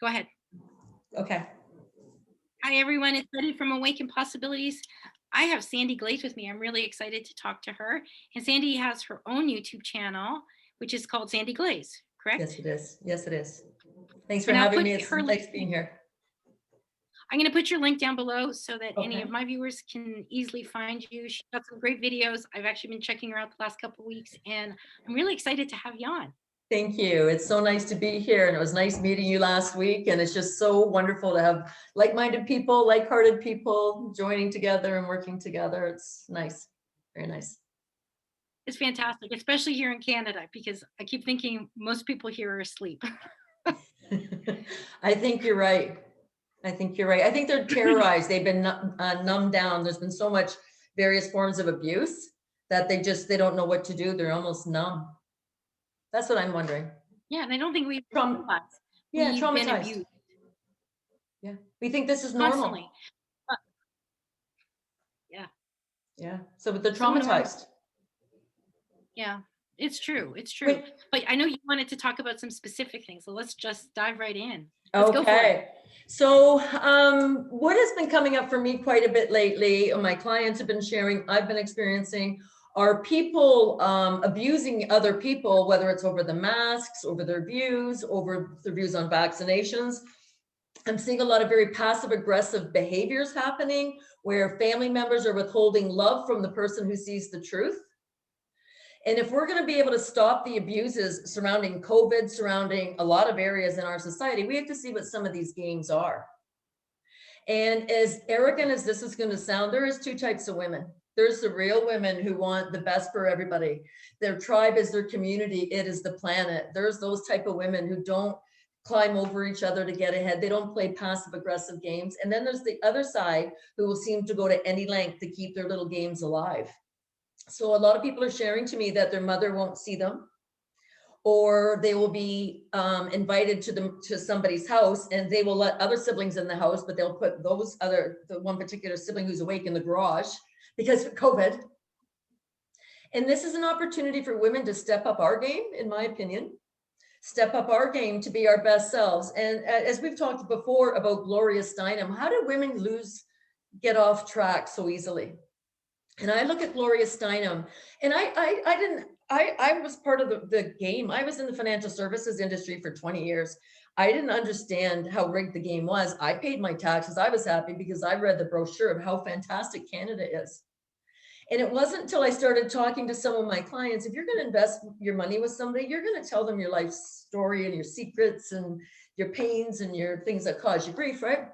Go ahead. Okay. Hi, everyone. It's Betty from Awaken Possibilities. I have Sandy Glaze with me. I'm really excited to talk to her. And Sandy has her own YouTube channel, which is called Sandy Glaze, correct? Yes, it is. Yes, it is. Thanks for And I'll having put me. It's her link. nice being here. I'm going to put your link down below so that any of Okay. my viewers can easily find you. She's got some great videos. I've actually been checking her out the last couple of weeks, and I'm really excited to have you on. Thank you. It's so nice to be here. And it was nice meeting you last week. And it's just so wonderful to have like-minded people, like-hearted people joining together and working together. It's nice. Very nice. It's fantastic, especially here in Canada, because I keep thinking most people here are asleep. I think you're right. I think you're right. I think they're terrorized. They've been numbed down. There's been so much various forms of abuse that they don't know what to do. They're almost numb. That's what I'm wondering. Yeah, and I don't think we Traum realize yeah, we've been traumatized. abused Yeah. We think this is constantly. normal. Uh, yeah, Yeah. So but they're so normal. traumatized. Yeah, it's true. It's true. Wait, But I know you wanted to talk about some specific things, so let's just dive right in. Let's go for it. okay. So what has been coming up for me quite a bit lately, my clients have been sharing, I've been experiencing, are people abusing other people, whether it's over the masks, over their views, over their views on vaccinations. I'm seeing a lot of very passive aggressive behaviors happening where family members are withholding love from the person who sees the truth. And if we're going to be able to stop the abuses surrounding COVID, surrounding a lot of areas in our society, we have to see what some of these games are. And as arrogant as this is going to sound, there is two types of women. There's the real women who want the best for everybody. Their tribe is their community. It is the planet. There's those type of women who don't climb over each other to get ahead. They don't play passive aggressive games. And then there's the other side who will seem to go to any length to keep their little games alive. So a lot of people are sharing to me that their mother won't see them, or they will be invited to somebody's house and they will let other siblings in the house, but they'll put the one particular sibling who's awake in the garage because of COVID. And this is an opportunity for women to step up our game, in my opinion, step up our game to be our best selves. And as we've talked before about Gloria Steinem, how do women get off track so easily? And I look at Gloria Steinem, and I was part of the game. I was in the financial services industry for 20 years. I didn't understand how rigged the game was. I paid my taxes. I was happy because I read the brochure of how fantastic Canada is. And it wasn't until I started talking to some of my clients, if you're going to invest your money with somebody, you're going to tell them your life story and your secrets and your pains and your things that cause you grief, right?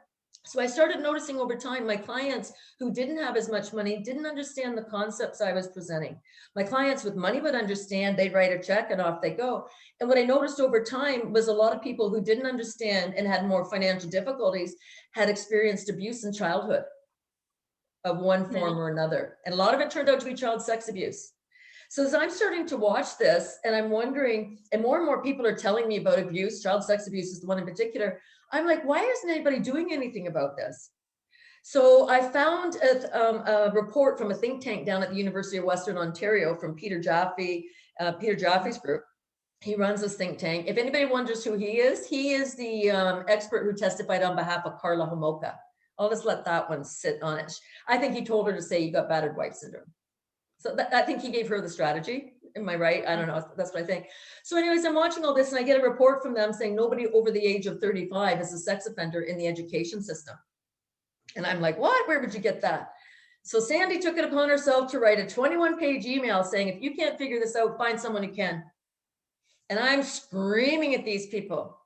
So I started noticing over time, my clients who didn't have as much money didn't understand the concepts I was presenting. My clients with money would understand, they'd write a check and off they go. And what I noticed over time was a lot of people who didn't understand and had more financial difficulties had experienced abuse in childhood of one Many. form or another. And a lot of it turned out to be child sex abuse. So as I'm starting to watch this and I'm wondering, and more people are telling me about abuse, child sex abuse is the one in particular, I'm like, why isn't anybody doing anything about this? So I found a report from a think tank down at the University of Western Ontario from Peter Jaffe's group. He runs this think tank. If anybody wonders who he is the expert who testified on behalf of Karla Homolka. I'll just let that one sit on it. I think he told her to say you got battered wife syndrome. So I think he gave her the strategy. Am I right? I don't know. That's what I think. So anyways, I'm watching all this and I get a report from them saying nobody over the age of 35 is a sex offender in the education system. And I'm like, what? Where would you get that? So Sandy took it upon herself to write a 21-page email saying, if you can't figure this out, find someone who can. And I'm screaming at these people.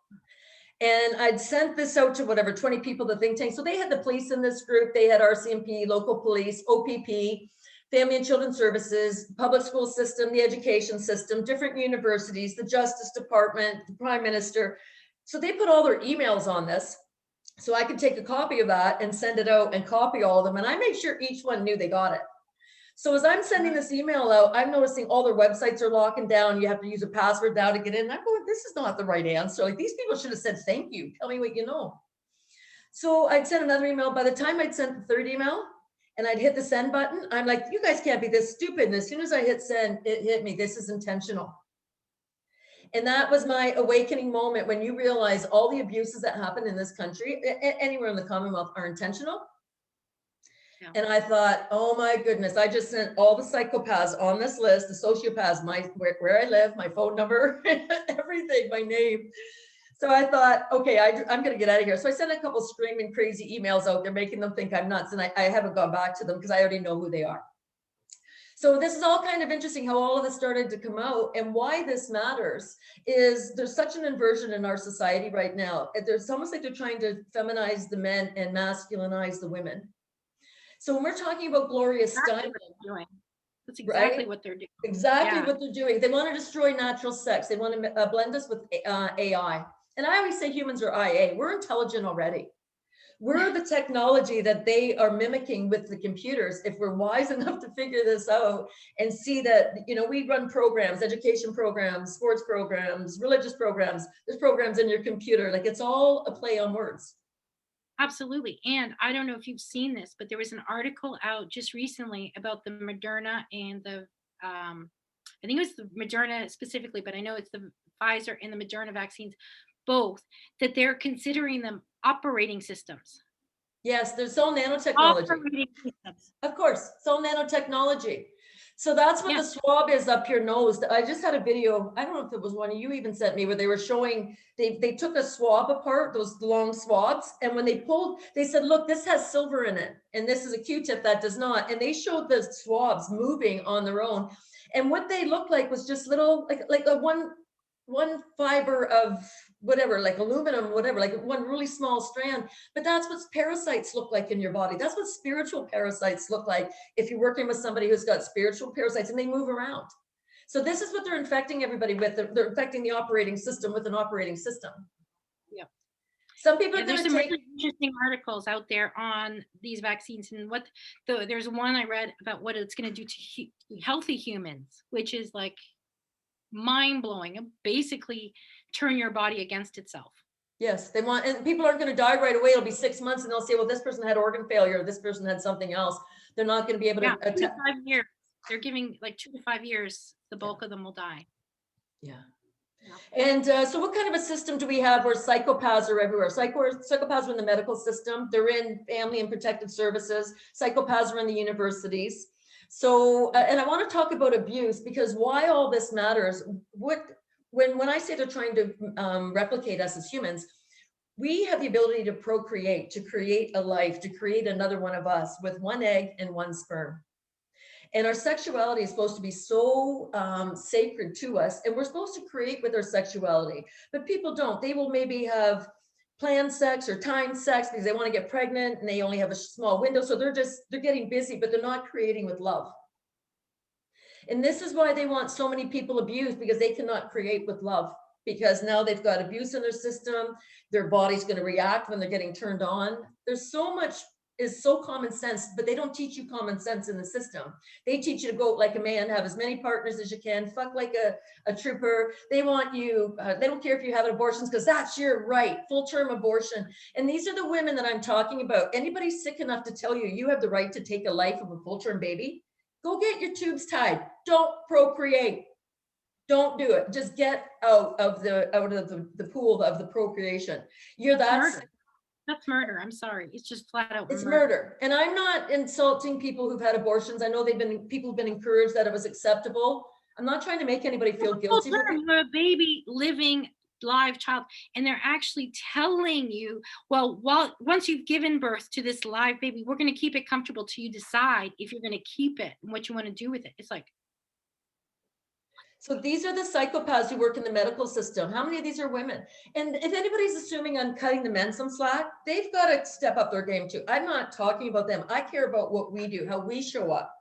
And I'd sent this out to whatever, 20 people, the think tank. So they had the police in this group. They had RCMP, local police, OPP, Family and Children's Services, public school system, the education system, different universities, the Justice Department, the Prime Minister. So they put all their emails on this. So I could take a copy of that and send it out and copy all of them. And I made sure each one knew they got it. So as I'm sending this email out, I'm noticing all their websites are locking down. You have to use a password now to get in. I'm going, this is not the right answer. Like these people should have said, thank you. Tell me what you know. So I'd send another email. By the time I'd sent the third email and I'd hit the send button, I'm like, you guys can't be this stupid. And as soon as I hit send, it hit me. This is intentional. And that was my awakening moment, when you realize all the abuses that happen in this country, anywhere in the Commonwealth, are intentional. Yeah. And I thought, oh my goodness, I just sent all the psychopaths on this list, the sociopaths, where I live, my phone number, everything, my name. So I thought, okay, I'm going to get out of here. So I sent a couple screaming crazy emails out there, making them think I'm nuts. And I haven't gone back to them because I already know who they are. So this is all kind of interesting how all of this started to come out, and why this matters is there's such an inversion in our society right now. There's almost like they're trying to feminize the men and masculinize the women. So when we're talking about Gloria Steinem, That's exactly right? what they're doing. Exactly Yeah. what they're doing. They want to destroy natural sex. They want to blend us with AI. And I always say humans are IA. We're intelligent already. We're the technology that they are mimicking with the computers. If we're wise enough to figure this out and see that, you know, we run programs, education programs, sports programs, religious programs. There's programs in your computer. Like, it's all a play on words. Absolutely. And I don't know if you've seen this, but there was an article out just recently about the Moderna and I think it was the Moderna specifically, but I know it's the Pfizer and the Moderna vaccines, both, that they're considering them operating systems. Yes, there's all nanotechnology. Operating systems. Of course, it's all nanotechnology. So that's what Yeah. the swab is up your nose. I just had a video, I don't know if it was one you even sent me, where they were showing, they took a swab apart, those long swabs, and when they pulled, they said, look, this has silver in it, and this is a Q-tip that does not. And they showed the swabs moving on their own. And what they looked like was just little, like a one fiber of whatever, like aluminum, whatever, like one really small strand. But that's what parasites look like in your body. That's what spiritual parasites look like if you're working with somebody who's got spiritual parasites, and they move around. So this is what they're infecting everybody with. They're infecting the operating system with an operating system. Yeah. Some people Yeah, are there's going to some take. really interesting articles out there on these vaccines, and what there's one I read about what it's going to do to healthy humans, which is like mind blowing. Basically, turn your body against itself. Yes, they want, and people aren't going to die right away. It'll be 6 months, and they'll say, well, this person had organ failure, or this person had something else. They're not going to be able Yeah, to 2 to 5 years. They're giving like 2 to 5 years. The bulk of them will die. Yeah. Yeah. And so what kind of a system do we have where psychopaths are everywhere? Psychopaths are in the medical system. They're in family and protective services. Psychopaths are in the universities. So, and I want to talk about abuse, because why all this matters. When I say they're trying to replicate us as humans, we have the ability to procreate, to create a life, to create another one of us with one egg and one sperm. And our sexuality is supposed to be so sacred to us, and we're supposed to create with our sexuality. But people don't. They will maybe have planned sex or timed sex because they want to get pregnant, and they only have a small window. So they're getting busy, but they're not creating with love. And this is why they want so many people abused, because they cannot create with love, because now they've got abuse in their system. Their body's going to react when they're getting turned on. There's so much is so common sense, but they don't teach you common sense in the system. They teach you to go like a man, have as many partners as you can, fuck like a trooper. They want you, they don't care if you have abortions, because that's your right, full-term abortion. And these are the women that I'm talking about. Anybody sick enough to tell you you have the right to take a life of a full-term baby, go get your tubes tied. Don't procreate. Don't do it. Just get out of the pool of the procreation. That's murder. I'm sorry. It's just flat out It's murder. And I'm not insulting people who've had abortions. I know people have been encouraged that it was acceptable. I'm not trying to make anybody feel guilty. A baby living live child, and they're actually telling you, well, once you've given birth to this live baby, we're going to keep it comfortable till you decide if you're going to keep it and what you want to do with it. It's like, so these are the psychopaths who work in the medical system. How many of these are women? And if anybody's assuming I'm cutting the men some slack, they've got to step up their game too. I'm not talking about them. I care about what we do, how we show up.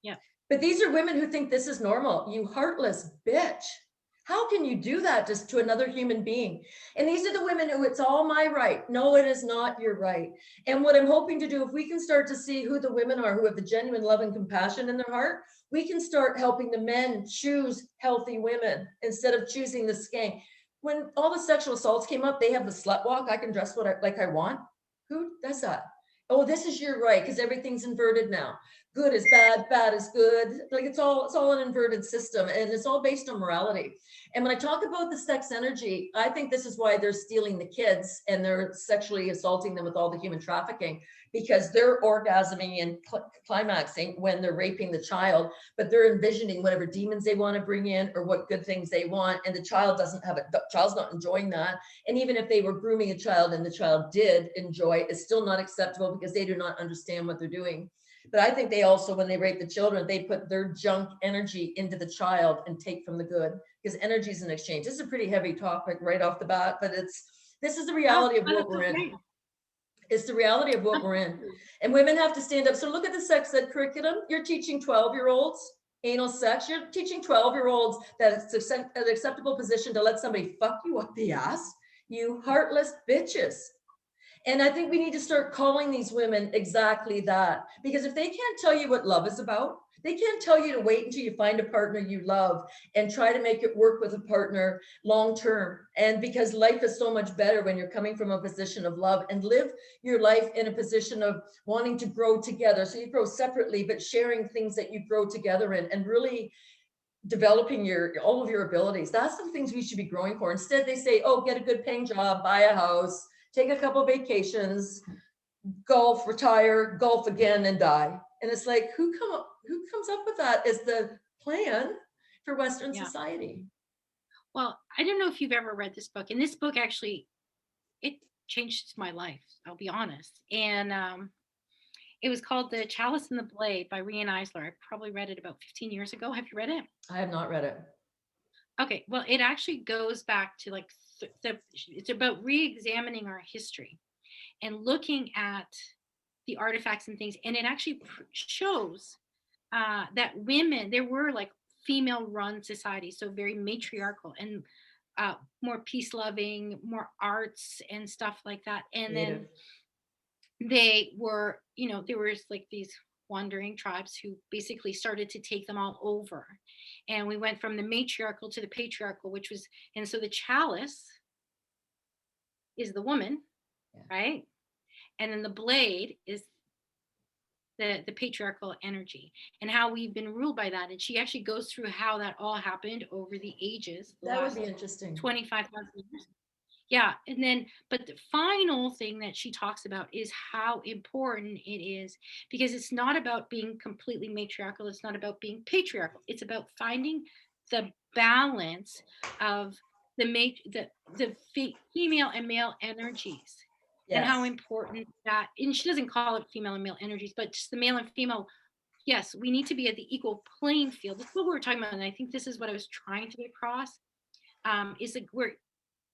yeah. But these are women who think this is normal. You heartless bitch. How can you do that just to another human being? And these are the women who it's all my right. No, it is not your right. And what I'm hoping to do, if we can start to see who the women are who have the genuine love and compassion in their heart, we can start helping the men choose healthy women instead of choosing the skank. When all the sexual assaults came up, they have the slut walk. I can dress like I want. Who does that? Oh, this is your right, because everything's inverted now. good is bad, bad is good. Like it's all an inverted system, and it's all based on morality. And when I talk about the sex energy, I think this is why they're stealing the kids and they're sexually assaulting them with all the human trafficking, because they're orgasming and climaxing when they're raping the child, but they're envisioning whatever demons they want to bring in or what good things they want, and the child doesn't have it. The child's not enjoying that. And even if they were grooming a child and the child did enjoy, it's still not acceptable because they do not understand what they're doing. But I think they also, when they rape the children, they put their junk energy into the child and take from the good, because energy is an exchange. This is a pretty heavy topic right off the bat, but this is the reality of what we're in. It's the reality of what we're in. And women have to stand up. So look at the sex ed curriculum. You're teaching 12-year-olds anal sex. You're teaching 12-year-olds that it's an acceptable position to let somebody fuck you up the ass. You heartless bitches. And I think we need to start calling these women exactly that, because if they can't tell you what love is about, they can't tell you to wait until you find a partner you love and try to make it work with a partner long term. And because life is so much better when you're coming from a position of love, and live your life in a position of wanting to grow together. So you grow separately, but sharing things that you grow together in, and really developing all of your abilities. That's the things we should be growing for. Instead, they say, oh, get a good paying job, buy a house, take a couple vacations, golf, retire, golf again, and die. And it's like, who comes up with that as the plan for Western society? Well, I don't know if you've ever read this book, and this book actually, it changed my life, I'll be honest. And it was called The Chalice and the Blade by Rian Eisler. I probably read it about 15 years ago. Have you read it? I have not read it. Okay, well, it actually goes back to like it's about re-examining our history and looking at the artifacts and things, and it actually shows that women, there were like female-run societies, so very matriarchal and more peace-loving, more arts and stuff like that. And then they were, there was like these wandering tribes who basically started to take them all over. And we went from the matriarchal to the patriarchal, which was, and so the chalice is the woman, right? And then the blade is the patriarchal energy, and how we've been ruled by that. And she actually goes through how that all happened over the ages. That would be interesting. 25,000 years. Yeah. And then, but the final thing that she talks about is how important it is, because it's not about being completely matriarchal. It's not about being patriarchal. It's about finding the balance of the female and male energies. Yes. And how important that, and she doesn't call it female and male energies, but just the male and female. Yes, we need to be at the equal playing field. That's what we were talking about. And I think this is what I was trying to get across, is like we're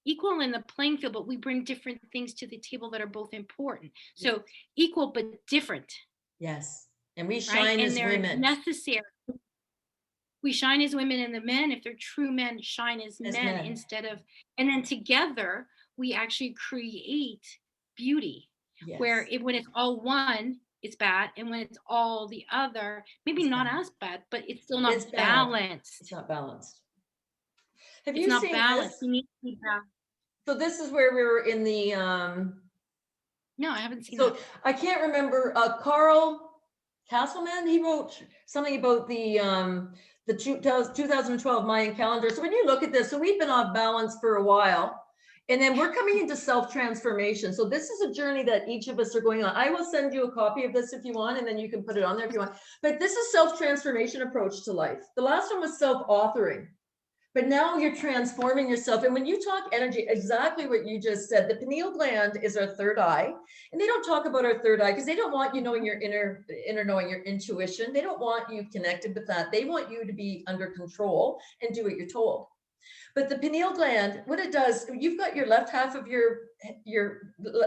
equal in the playing field, but we bring different things to the table that are both important. So equal, but different. Yes. And we shine as women. Necessary. We shine as women, and the men, if they're true men, shine as men instead of, and then together we actually create beauty. Yes. Where when it's all one, it's bad, and when it's all the other, maybe it's not bad. As bad, but it's still not balanced. It's not balanced. Have you seen balanced? You need to be balanced. So this is where we were in the no, I haven't seen that. I can't remember. Carl Castleman, he wrote something about the 2012 Mayan calendar. So when you look at this, so we've been off balance for a while, and then we're coming into self-transformation. So this is a journey that each of us are going on. I will send you a copy of this if you want, and then you can put it on there if you want. But this is self-transformation approach to life. The last one was self-authoring. But now you're transforming yourself. And when you talk energy, exactly what you just said, the pineal gland is our third eye. And they don't talk about our third eye because they don't want you knowing your inner knowing, your intuition. They don't want you connected with that. They want you to be under control and do what you're told. But the pineal gland, what it does, you've got your left half of your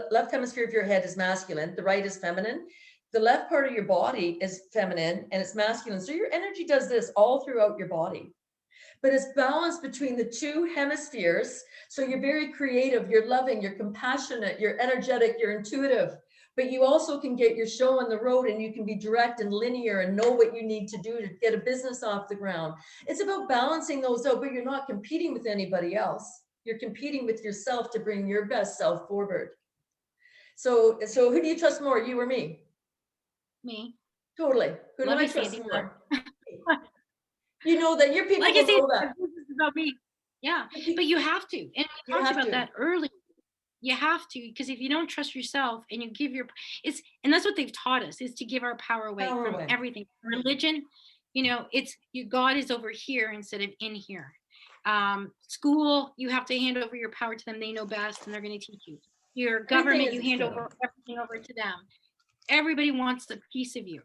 left hemisphere of your head is masculine. The right is feminine. The left part of your body is feminine and it's masculine. So your energy does this all throughout your body. But it's balanced between the two hemispheres. So you're very creative, you're loving, you're compassionate, you're energetic, you're intuitive, but you also can get your show on the road and you can be direct and linear and know what you need to do to get a business off the ground. It's about balancing those out, but you're not competing with anybody else. You're competing with yourself to bring your best self forward. So who do you trust more, you or me? Me. Totally. Who do Love I you, trust Sandy. more? You know that your people Like I will say, know that. this is about me. Yeah, but you have to. And we You talked have about to. that earlier. You have to, because if you don't trust yourself and you give your it's and that's what they've taught us is to give our power away Power from away. everything. Religion, it's your God is over here instead of in here. School, you have to hand over your power to them. They know best and they're going to teach you. Your Everything government, is you hand external. over everything over to them. Everybody wants a piece of you,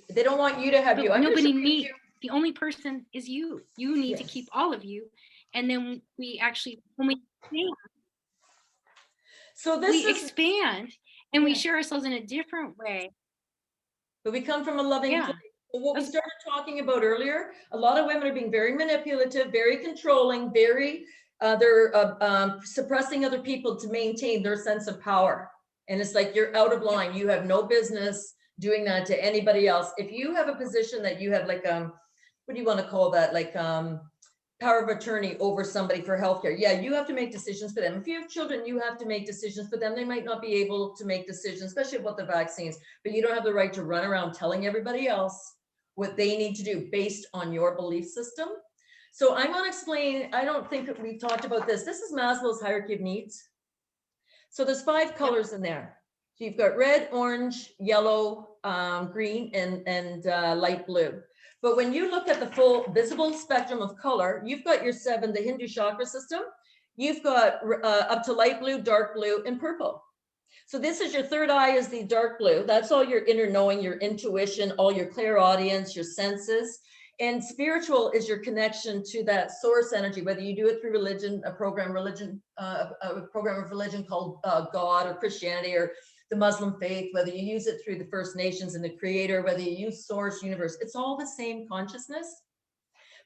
They don't want you to have you. but I'm going to show nobody you needs. two. The only person is you. You need to Yes. keep all of you, and then we actually when So this we is, expand and we yeah, share ourselves in a different way. but we come from a loving place. Yeah, So what we that's started talking about earlier, a lot of women are being very manipulative, very controlling, very, they're suppressing other people to maintain their sense of power. And it's like, you're out of yep. line. You have no business doing that to anybody else. If you have a position that you have like, what do you want to call that? Like, power of attorney over somebody for healthcare. Yeah, you have to make decisions for them. If you have children, you have to make decisions for them. They might not be able to make decisions, especially about the vaccines, but you don't have the right to run around telling everybody else what they need to do based on your belief system. So I'm going to explain, I don't think that we've talked about this. This is Maslow's hierarchy of needs. So there's 5 colors in there. So you've got red, orange, yellow, green, and light blue. But when you look at the full visible spectrum of color, you've got your 7, the Hindu chakra system. You've got up to light blue, dark blue, and purple. So this is your third eye is the dark blue. That's all your inner knowing, your intuition, all your clairaudience, your senses. And spiritual is your connection to that source energy, whether you do it through religion, a program of religion called God or Christianity or the Muslim faith, whether you use it through the First Nations and the creator, whether you use source, universe, it's all the same consciousness.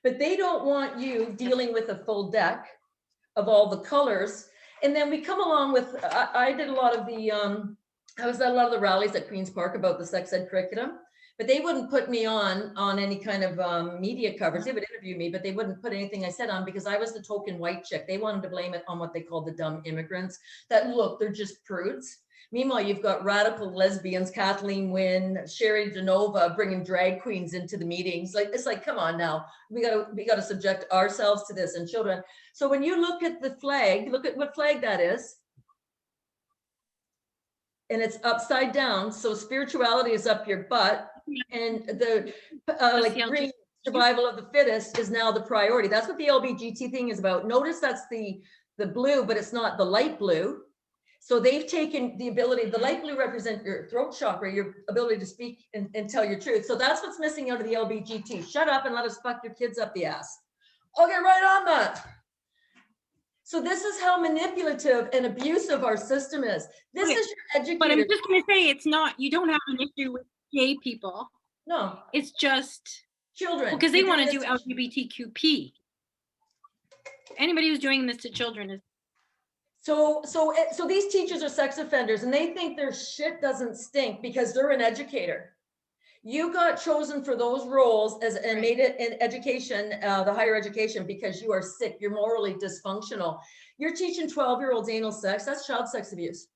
But they don't want you dealing with a full deck of all the colors. And then we come along with, I did a lot of the, I was at a lot of the rallies at Queen's Park about the sex ed curriculum, but they wouldn't put me on any kind of media coverage. They would interview me, but they wouldn't put anything I said on because I was the token white chick. They wanted to blame it on what they called the dumb immigrants that look, they're just prudes. Meanwhile, you've got radical lesbians, Kathleen Wynne, Sherry DeNova, bringing drag queens into the meetings. Like, it's like, come on now, we gotta subject ourselves to this and children. So when you look at the flag, look at what flag that is. And it's upside down. So spirituality is up your butt. And the like green survival of the fittest is now the priority. That's what the LBGT thing is about. Notice that's the blue, but it's not the light blue. So they've taken the ability, the light blue represent your throat chakra, your ability to speak and tell your truth. So that's what's missing out of the LBGT. Shut up and let us fuck your kids up the ass. I'll get right on that. So this is how manipulative and abusive our system is. This is your educator. But I'm just going to say it's not, you don't have an issue with gay people. No. It's just children. Because they want to do LGBTQP. Anybody who's doing this to children is. So these teachers are sex offenders and they think their shit doesn't stink because they're an educator. You got chosen for those roles and made it in education, the higher education, because you are sick. You're morally dysfunctional. You're teaching 12-year-olds anal sex. That's child sex abuse.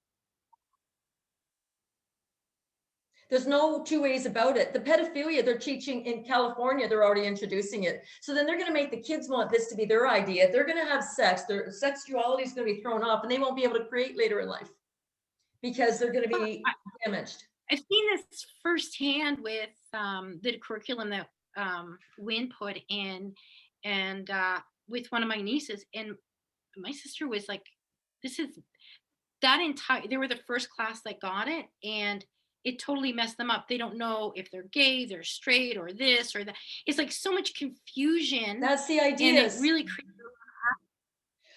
There's no 2 ways about it. The pedophilia they're teaching in California, they're already introducing it. So then they're going to make the kids want this to be their idea. If they're going to have sex, their sexuality is going to be thrown off and they won't be able to create later in life because they're going to be damaged. I've seen this firsthand with the curriculum that Wynn put in and with one of my nieces. And my sister was like, they were the first class that got it. And it totally messed them up. They don't know if they're gay, they're straight, or this or that. It's like so much confusion. That's the idea. And it really creates.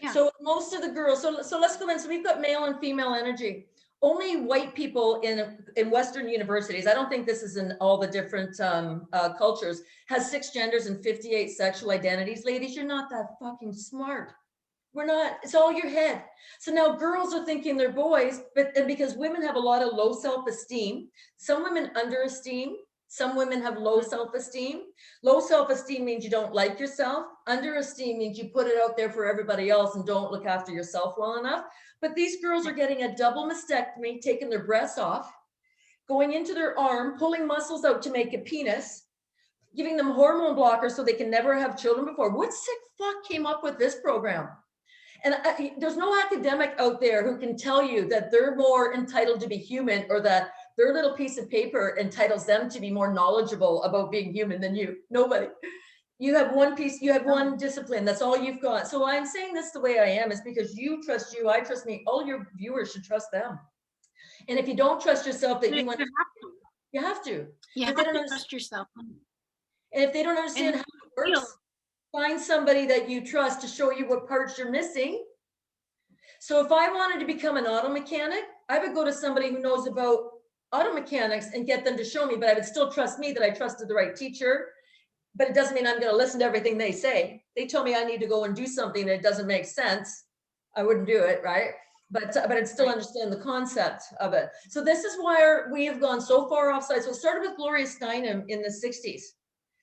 Yeah. So most of the girls, so let's go in. So we've got male and female energy. Only white people in Western universities, I don't think this is in all the different cultures, has 6 genders and 58 sexual identities. Ladies, you're not that fucking smart. We're not, it's all your head. So now girls are thinking they're boys, but because women have a lot of low self-esteem, some women underesteem, some women have low self-esteem. Low self-esteem means you don't like yourself. Underesteem means you put it out there for everybody else and don't look after yourself well enough. But these girls are getting a double mastectomy, taking their breasts off, going into their arm, pulling muscles out to make a penis, giving them hormone blockers so they can never have children before. What sick fuck came up with this program? And there's no academic out there who can tell you that they're more entitled to be human, or that their little piece of paper entitles them to be more knowledgeable about being human than you. Nobody. You have one piece, you have one discipline. That's all you've got. So I'm saying this the way I am is because you trust you, I trust me. All your viewers should trust them. And if you don't trust yourself, that you want, you have to. You have to trust yourself. And if they don't understand how it works, find somebody that you trust to show you what parts you're missing. So if I wanted to become an auto mechanic, I would go to somebody who knows about auto mechanics and get them to show me, but I would still trust me that I trusted the right teacher. But it doesn't mean I'm going to listen to everything they say. They tell me I need to go and do something that doesn't make sense, I wouldn't do it, right? But I'd still understand the concept of it. So this is why we have gone so far offside. So it started with Gloria Steinem in the 60s.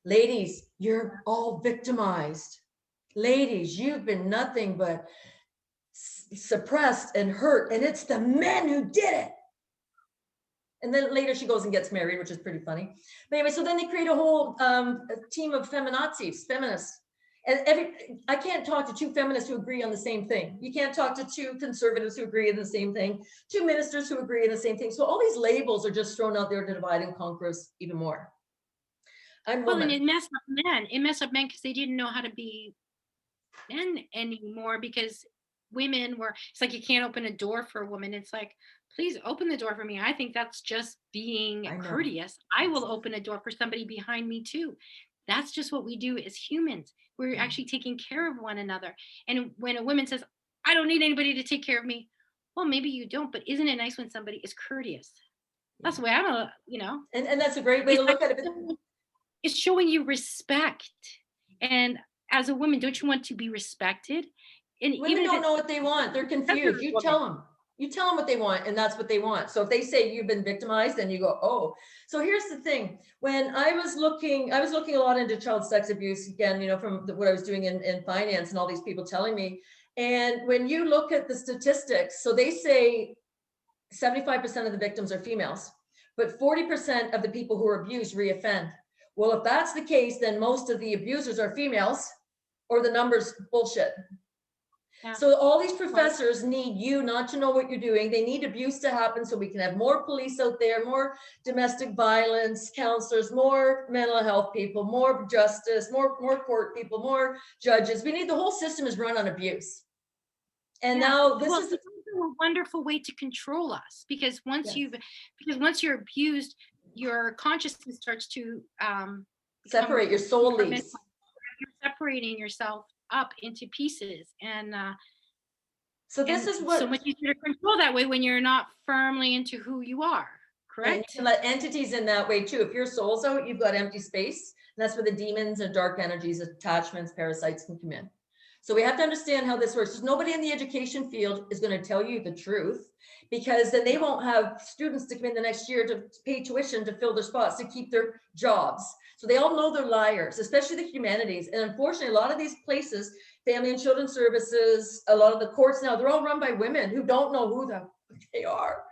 Ladies, you're all victimized. Ladies, you've been nothing but suppressed and hurt, and it's the men who did it. And then later she goes and gets married, which is pretty funny. But anyway, so then they create a whole team of feminists. And I can't talk to two feminists who agree on the same thing. You can't talk to two conservatives who agree on the same thing, two ministers who agree on the same thing. So all these labels are just thrown out there to divide and conquer us even more. Well, and it messed up men. It messed up men because they didn't know how to be men anymore, because women were, it's like you can't open a door for a woman. It's like, please open the door for me. I think that's just being courteous. I will open a door for somebody behind me too. That's just what we do as humans. We're actually taking care of one another. And when a woman says, I don't need anybody to take care of me, well, maybe you don't, but isn't it nice when somebody is courteous? That's the way I'm, And that's a great way to look at it. It's showing you respect. And as a woman, don't you want to be respected? And women don't know what they want. They're confused. You tell them. You tell them what they want, and that's what they want. So if they say you've been victimized, then you go, oh. So here's the thing. When I was looking a lot into child sex abuse, again, from what I was doing in finance and all these people telling me. And when you look at the statistics, so they say 75% of the victims are females, but 40% of the people who are abused reoffend. Well, if that's the case, then most of the abusers are females, or the numbers bullshit. Yeah. So all these professors need you not to know what you're doing. They need abuse to happen so we can have more police out there, more domestic violence counselors, more mental health people, more justice, more court people, more judges. We need, the whole system is run on abuse. And now this is a wonderful way to control us, because once you're abused, your consciousness starts to separate, your soul leaves. You're separating yourself up into pieces, and so this is what so much easier to control that way when you're not firmly into who you are. Correct. And you can let entities in that way too. If your soul's out, you've got empty space, and that's where the demons and dark energies, attachments, parasites can come in. So we have to understand how this works. Because nobody in the education field is going to tell you the truth, because then they won't have students to come in the next year to pay tuition to fill their spots, to keep their jobs. So they all know they're liars, especially the humanities. And unfortunately, a lot of these places, family and children's services, a lot of the courts now, they're all run by women who don't know who they are.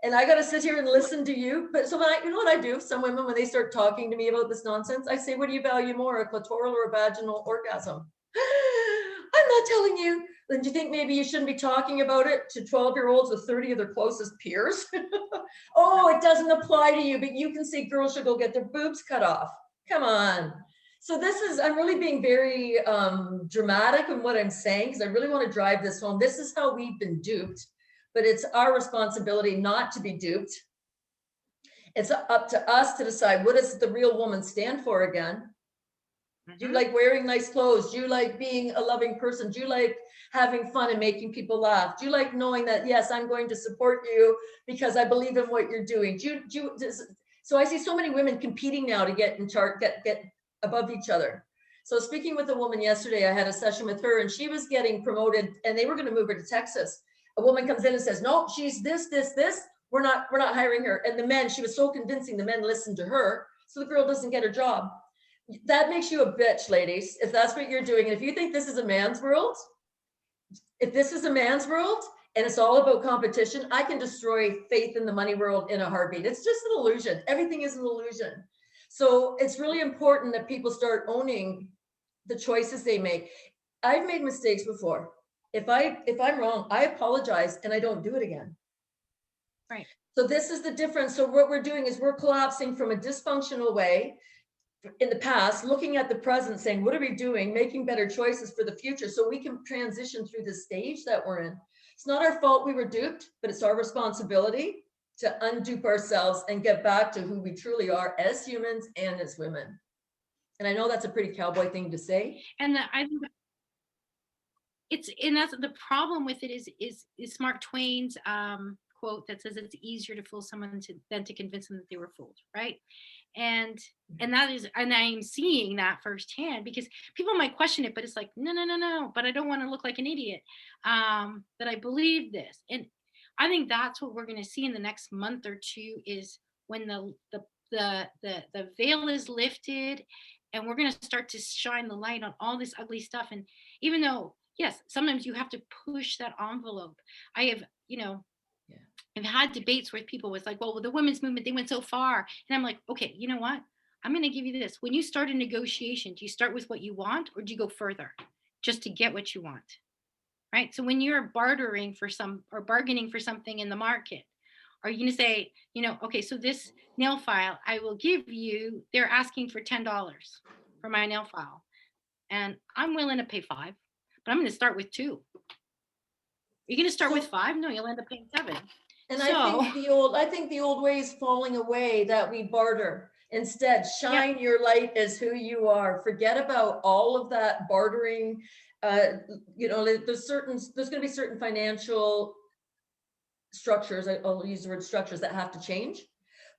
And I got to sit here and listen to you. But so you know what I do? Some women, when they start talking to me about this nonsense, I say, what do you value more, a clitoral or a vaginal orgasm? I'm not telling you. Then do you think maybe you shouldn't be talking about it to 12-year-olds with 30 of their closest peers? Oh, it doesn't apply to you, but you can say girls should go get their boobs cut off. Come on. So I'm really being very dramatic in what I'm saying, because I really want to drive this home. This is how we've been duped, but it's our responsibility not to be duped. It's up to us to decide, what does the real woman stand for again? Do you like wearing nice clothes? Do you like being a loving person? Do you like having fun and making people laugh? Do you like knowing that, yes, I'm going to support you because I believe in what you're doing? So I see so many women competing now to get in charge, get above each other. So speaking with a woman yesterday, I had a session with her, and she was getting promoted, and they were going to move her to Texas. A woman comes in and says, no, she's this. We're not hiring her. And the men, she was so convincing, the men listened to her. So the girl doesn't get her job. That makes you a bitch, ladies, if that's what you're doing. And if you think this is a man's world, and it's all about competition, I can destroy faith in the money world in a heartbeat. It's just an illusion. Everything is an illusion. So it's really important that people start owning the choices they make. I've made mistakes before. If I'm wrong, I apologize and I don't do it again. Right. So this is the difference. So what we're doing is we're collapsing from a dysfunctional way in the past, looking at the present, saying, what are we doing? Making better choices for the future so we can transition through the stage that we're in. It's not our fault we were duped, but it's our responsibility to undupe ourselves and get back to who we truly are as humans and as women. And I know that's a pretty cowboy thing to say. And I think and that's the problem with it is Mark Twain's quote that says it's easier to fool someone than to convince them that they were fooled, right? And that is, and I'm seeing that firsthand because people might question it, but it's like, no, no, no, no, but I don't want to look like an idiot. That I believe this. And I think that's what we're gonna see in the next month or two is when the veil is lifted and we're gonna start to shine the light on all this ugly stuff. And even though, yes, sometimes you have to push that envelope. I have, Yeah. I've had debates where people was like, well, with the women's movement, they went so far. And I'm like, okay, you know what? I'm going to give you this. When you start a negotiation, do you start with what you want or do you go further just to get what you want? Right. So when you're bartering for some or bargaining for something in the market, are you going to say, okay, so this nail file, I will give you, they're asking for $10 for my nail file. And I'm willing to pay 5, but I'm going to start with 2. You're going to start with 5? No, you'll end up paying 7. And So, I think the old way is falling away, that we barter. Instead, yep, shine your light as who you are. Forget about all of that bartering. There's going to be certain financial structures. I'll use the word structures that have to change,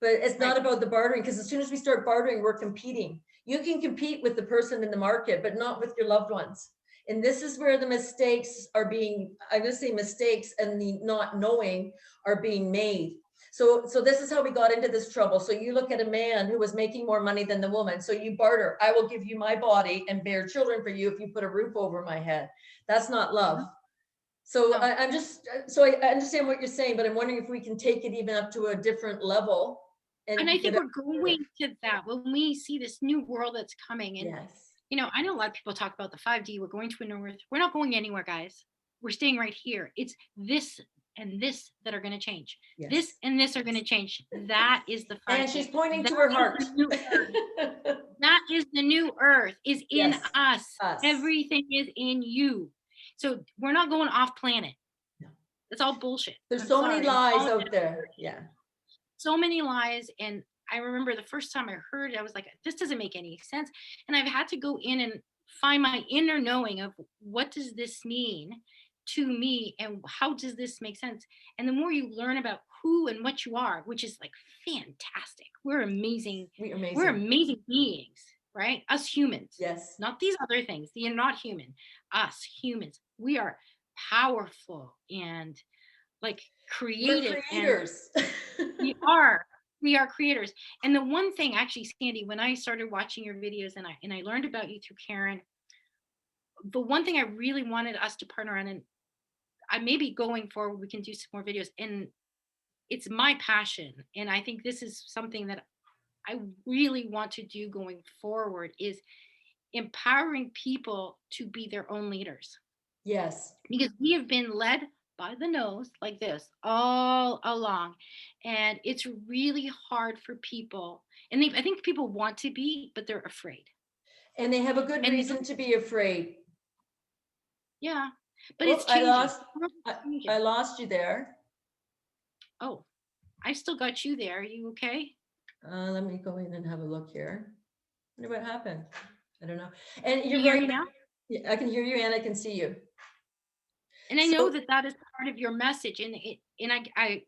but it's not right. about the bartering, because as soon as we start bartering, we're competing. You can compete with the person in the market, but not with your loved ones. And this is where the mistakes are being, I'm going to say mistakes and the not knowing are being made. So this is how we got into this trouble. So you look at a man who was making more money than the woman. So you barter. I will give you my body and bear children for you if you put a roof over my head. That's not love. No, So no. I understand what you're saying, but I'm wondering if we can take it even up to a different level And I and think get it. we're going to that when we see this new world that's coming. And, Yes. I know a lot of people talk about the 5D. We're going to a new earth. We're not going anywhere, guys. We're staying right here. It's this and this that are going to change. This Yes. and this are going to change. That is the And 5D. she's pointing That to her is heart. the new earth. That is the new earth, is in Yes. us. Us. Everything is in you. So we're not going off planet. No. It's all bullshit. There's I'm so many sorry. lies out there. Yeah. So many lies. And I remember the first time I heard it, I was like, this doesn't make any sense. And I've had to go in and find my inner knowing of what does this mean to me and how does this make sense. And the more you learn about who and what you are, which is like fantastic. We're amazing. We're We're amazing. amazing beings, right? Us humans, Yes. not these other things. You're not human. Us humans, we are powerful and like We're creative, and creators. we are. We are creators. And the one thing, actually, Sandy, when I started watching your videos and I learned about you through Karen, the one thing I really wanted us to partner on, and I maybe going forward we can do some more videos, and it's my passion. And I think this is something that I really want to do going forward is empowering people to be their own leaders. Yes. Because we have been led by the nose like this all along, and it's really hard for people, and I think people want to be, but they're afraid. And they have a good And reason to be afraid. yeah, but Oh, it's changing. I lost you there. Oh, I still got you there. Are you okay? Let me go in and have a look here. I wonder what happened. I don't know. And Can you're you hear right. me now? Yeah, I can hear you and I can see you. And I know So that that is part of your message, and I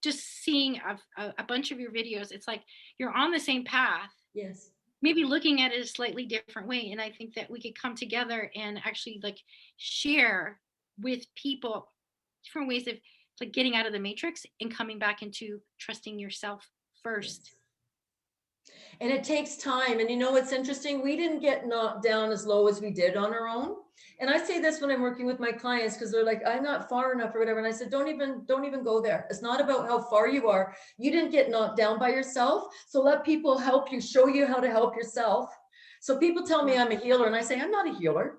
just seeing a bunch of your videos, it's like you're on the same path, yes. maybe looking at it a slightly different way. And I think that we could come together and actually like share with people different ways of like getting out of the matrix and coming back into trusting yourself Yes. first. And it takes time. And you know what's interesting? We didn't get knocked down as low as we did on our own. And I say this when I'm working with my clients because they're like, I'm not far enough or whatever. And I said, don't even go there. It's not about how far you are. You didn't get knocked down by yourself. So let people help you, show you how to help yourself. So people tell me Yeah. I'm a healer, and I say, I'm not a healer.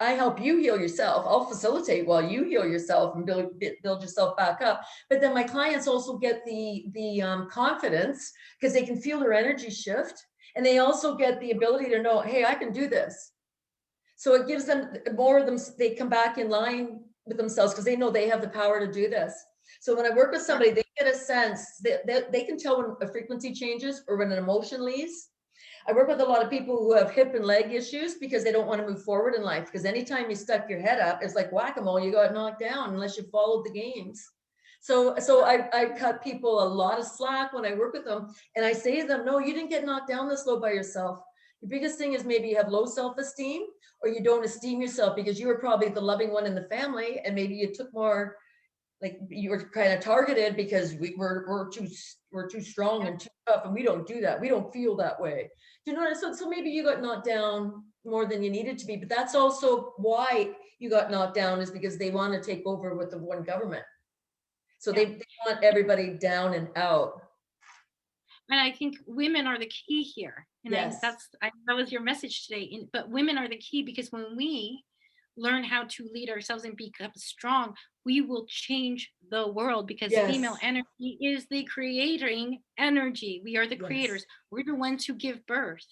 I help you heal yourself. I'll facilitate while you heal yourself and build yourself back up. But then my clients also get the confidence because they can feel their energy shift, and they also get the ability to know, hey, I can do this. So it gives them more of them. They come back in line with themselves because they know they have the power to do this. So when I work with somebody, they get a sense that they can tell when a frequency changes or when an emotion leaves. I work with a lot of people who have hip and leg issues because they don't want to move forward in life. Because anytime you stuck your head up, it's like whack-a-mole, you got knocked down unless you followed the games. So I cut people a lot of slack when I work with them. And I say to them, no, you didn't get knocked down this low by yourself. The biggest thing is maybe you have low self-esteem, or you don't esteem yourself because you were probably the loving one in the family. And maybe you took more, like you were kind of targeted because we're too strong and too tough, and we don't do that. We don't feel that way. Do you know what? So maybe you got knocked down more than you needed to be, but that's also why you got knocked down, is because they want to take over with the one government. So Yeah. they want everybody down and out. And I think women are the key here. And Yes. that was your message today. But women are the key, because when we learn how to lead ourselves and become strong, we will change the world, because female Yes. energy is the creating energy. We are the Yes. creators. We're the ones who give birth.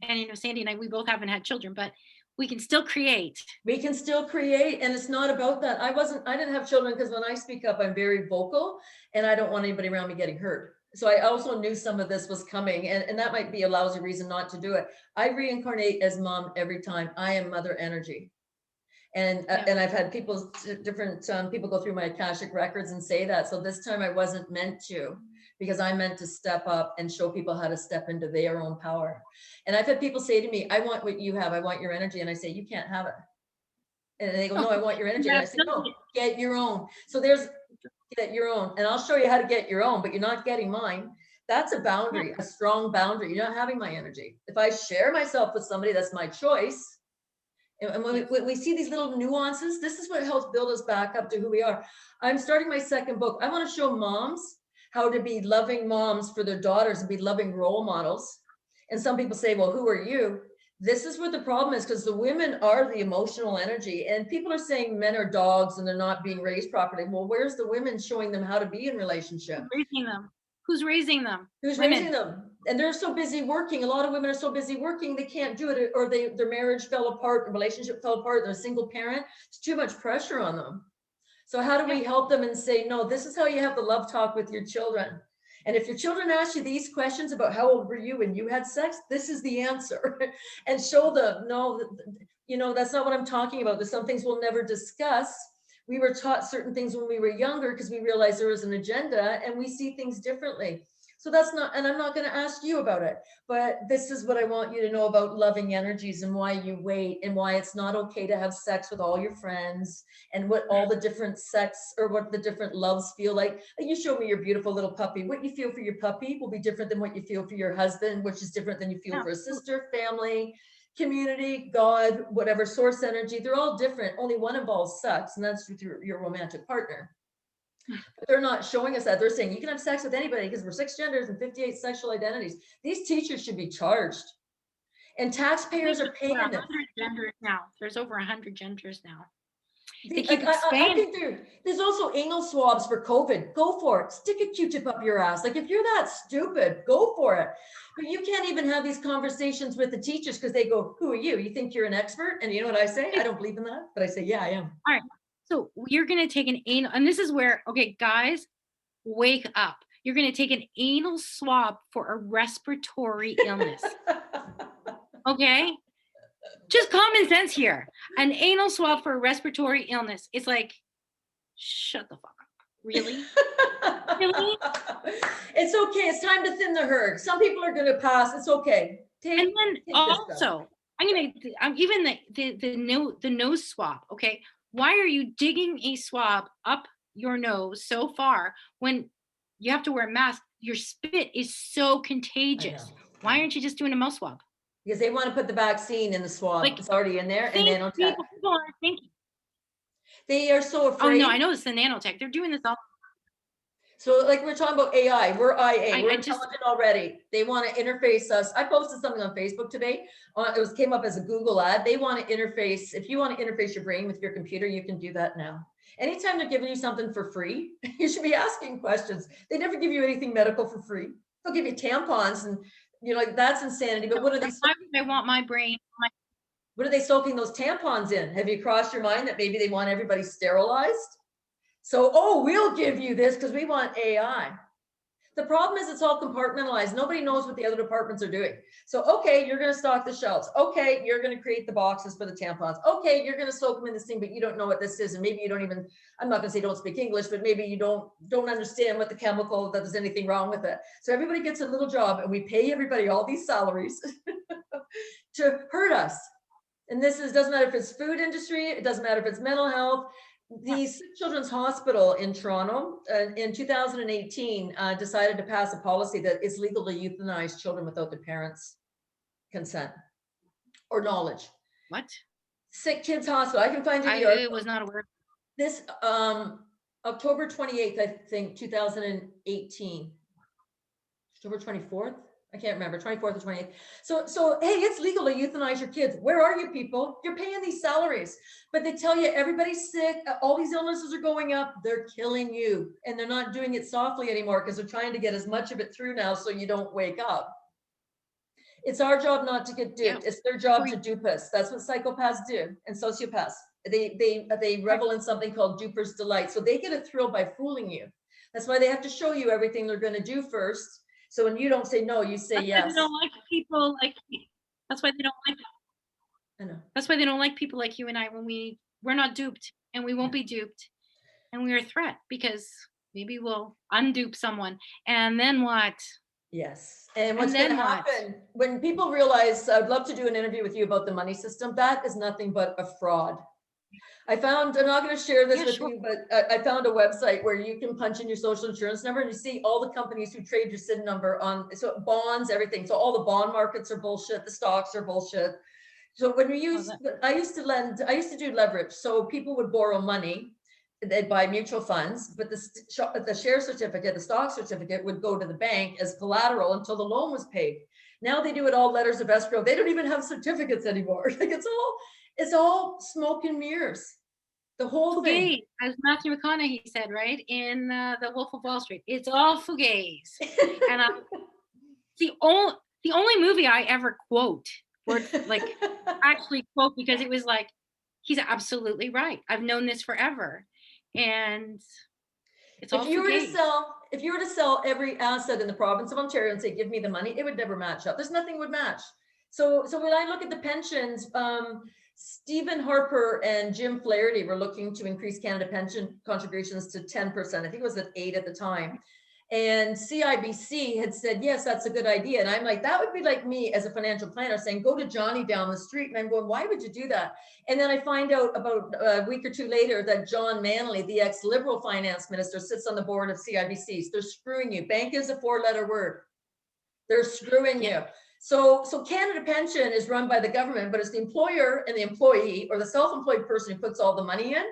And Sandy and I, we both haven't had children, but we can still create. We can still create, and it's not about that. I didn't have children because when I speak up, I'm very vocal, and I don't want anybody around me getting hurt. So I also knew some of this was coming, and that might be a lousy reason not to do it. I reincarnate as mom every time. I am mother energy. Yeah. And I've had people, different people go through my Akashic records and say that. So this time I wasn't meant to, because I meant to step up and show people how to step into their own power. And I've had people say to me, I want what you have. I want your energy. And I say, you can't have it. And they go, no, I want your energy. And Yeah. I say, no, get your own. So there's get your own. And I'll show you how to get your own, but you're not getting mine. That's a boundary, a strong boundary. You're not having my energy. If I share myself with somebody, that's my choice. And when we see these little nuances, this is what helps build us back up to who we are. I'm starting my second book. I want to show moms how to be loving moms for their daughters and be loving role models. And some people say, well, who are you? This is where the problem is, because the women are the emotional energy, and people are saying men are dogs and they're not being raised properly. Well, where's the women showing them how to be in relationship? Raising them. Who's raising them? Who's Women. raising them? And they're so busy working. A lot of women are so busy working, they can't do it, or their marriage fell apart, the relationship fell apart, they're a single parent. It's too much pressure on them. So how do we help them and say, no, this is how you have the love talk with your children. And if your children ask you these questions about how old were you when you had sex, this is the answer. And show them, no, that's not what I'm talking about. There's some things we'll never discuss. We were taught certain things when we were younger because we realized there was an agenda, and we see things differently. So that's not, and I'm not going to ask you about it, but this is what I want you to know about loving energies, and why you wait, and why it's not okay to have sex with all your friends, and what all the different sex, or what the different loves feel like. You showed me your beautiful little puppy. What you feel for your puppy will be different than what you feel for your husband, which is different than you feel for a sister, family, community, God, whatever source energy. They're all different. Only one involves sex, and that's with your romantic partner. But they're not showing us that. They're saying you can have sex with anybody because we're 6 genders and 58 sexual identities. These teachers should be charged, and taxpayers are paying Over them. 100 genders now. There's over 100 genders now. They I keep expanding. think there's also anal swabs for COVID. Go for it. Stick a Q-tip up your ass. Like, if you're that stupid, go for it. But you can't even have these conversations with the teachers because they go, who are you? You think you're an expert? And you know what I say? I don't believe in that, but I say, yeah, I am. All right. So you're going to take an anal, and this is where, okay, guys, wake up. You're going to take an anal swab for a respiratory illness. Okay? Just common sense here. An anal swab for a respiratory illness. It's like, shut the fuck up. Really? Really? It's okay. It's time to thin the herd. Some people are going to pass. It's okay. And then also, I'm even the nose swab. Okay, why are you digging a swab up your nose so far when you have to wear a mask? Your spit is so contagious. Why aren't you just doing a mouth swab? Because they want to put the vaccine in the swab. Like, It's already in there, and think nanotech. people aren't thinking. They are so Oh no, afraid. I know it's the nanotech. They're doing this all. So like we're talking about AI, we're IA, we're I just intelligent already. They want to interface us. I posted something on Facebook today. Came up as a Google ad. They want to interface. If you want to interface your brain with your computer, you can do that now. Anytime they're giving you something for free, you should be asking questions. They never give you anything medical for free. They'll give you tampons, and you're like, that's insanity. But what are they? why would I want my brain? What are they soaking those tampons in? Have you crossed your mind that maybe they want everybody sterilized? So, oh, we'll give you this because we want AI. The problem is it's all compartmentalized. Nobody knows what the other departments are doing. So, okay, you're going to stock the shelves. Okay, you're going to create the boxes for the tampons. Okay, you're going to soak them in this thing, but you don't know what this is. And maybe you don't even, I'm not going to say don't speak English, but maybe you don't understand what the chemical, that there's anything wrong with it. So everybody gets a little job and we pay everybody all these salaries to hurt us. And this is, doesn't matter if it's food industry, it doesn't matter if it's mental health. The Children's Hospital in Toronto in 2018 decided to pass a policy that it's legal to euthanize children without their parents' consent or knowledge. What? Sick Kids Hospital. I can find you. I was not aware. This October 28th, I think, 2018. October 24th. I can't remember, 24th or 28th. So hey, it's legal to euthanize your kids. Where are you people? You're paying these salaries, but they tell you everybody's sick. All these illnesses are going up. They're killing you. And they're not doing it softly anymore because they're trying to get as much of it through now so you don't wake up. It's our job not to get duped. Yeah. It's their job to dupe us. That's what psychopaths do and sociopaths. They revel in something called duper's delight. So they get a thrill by fooling you. That's why they have to show you everything they're going to do first. So when you don't say no, you say yes. They don't like people like me. That's why they don't like. I know. That's why they don't like people like you and I when we're not duped and we won't be duped, and we're a threat because maybe we'll undupe someone, and then what? Yes. And what's going to happen when people realize, I'd love to do an interview with you about the money system. That is nothing but a fraud. I found, I'm not going to share this with you, but I found a website where you can punch in your social insurance number and you see all the companies who trade your SIN number on, so bonds, everything. So all the bond markets are bullshit. The stocks are bullshit. So when we use, I used to do leverage. So people would borrow money, they'd buy mutual funds, but the share certificate, the stock certificate would go to the bank as collateral until the loan was paid. Now they do it all letters of escrow. They don't even have certificates anymore. Like it's all smoke and mirrors. The whole thing. As Matthew McConaughey said, right, in The Wolf of Wall Street, it's all fugazi. And the only movie I ever quote, or like actually quote, because it was like, he's absolutely right. I've known this forever. And it's all fugazi. If you were to sell every asset in the province of Ontario and say, give me the money, it would never match up. There's nothing would match. So when I look at the pensions, Stephen Harper and Jim Flaherty were looking to increase Canada pension contributions to 10%. I think it was at 8 at the time. And CIBC had said, yes, that's a good idea. And I'm like, that would be like me as a financial planner saying, go to Johnny down the street. And I'm going, why would you do that? And then I find out about a week or two later that John Manley, the ex-Liberal finance minister, sits on the board of CIBC. They're screwing you. Bank is a 4-letter word. They're screwing you. So Canada Pension is run by the government, but it's the employer and the employee or the self-employed person who puts all the money in.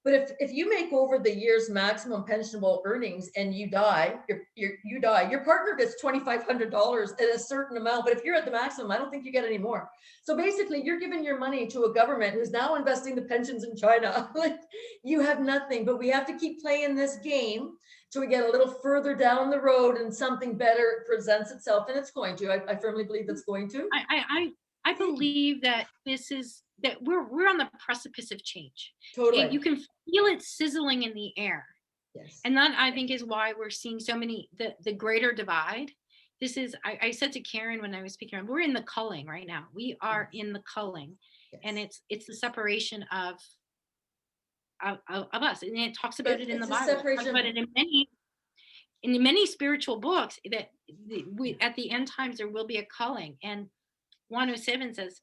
But if you make over the year's maximum pensionable earnings and you die, you die. Your partner gets $2,500 at a certain amount, but if you're at the maximum, I don't think you get any more. So basically, you're giving your money to a government who's now investing the pensions in China. Like you have nothing, but we have to keep playing this game till we get a little further down the road and something better presents itself, and it's going to. I firmly believe it's going to. I believe that that we're on the precipice of change. Totally. You can feel it sizzling in the air. Yes. And that I think is why we're seeing so many the greater divide. This is I said to Karen when I was speaking, we're in the culling right now. We are in the culling, and it's the separation of us, and it talks about it in the Bible. It talks about it in many spiritual books that at the end times there will be a culling, and 107 says,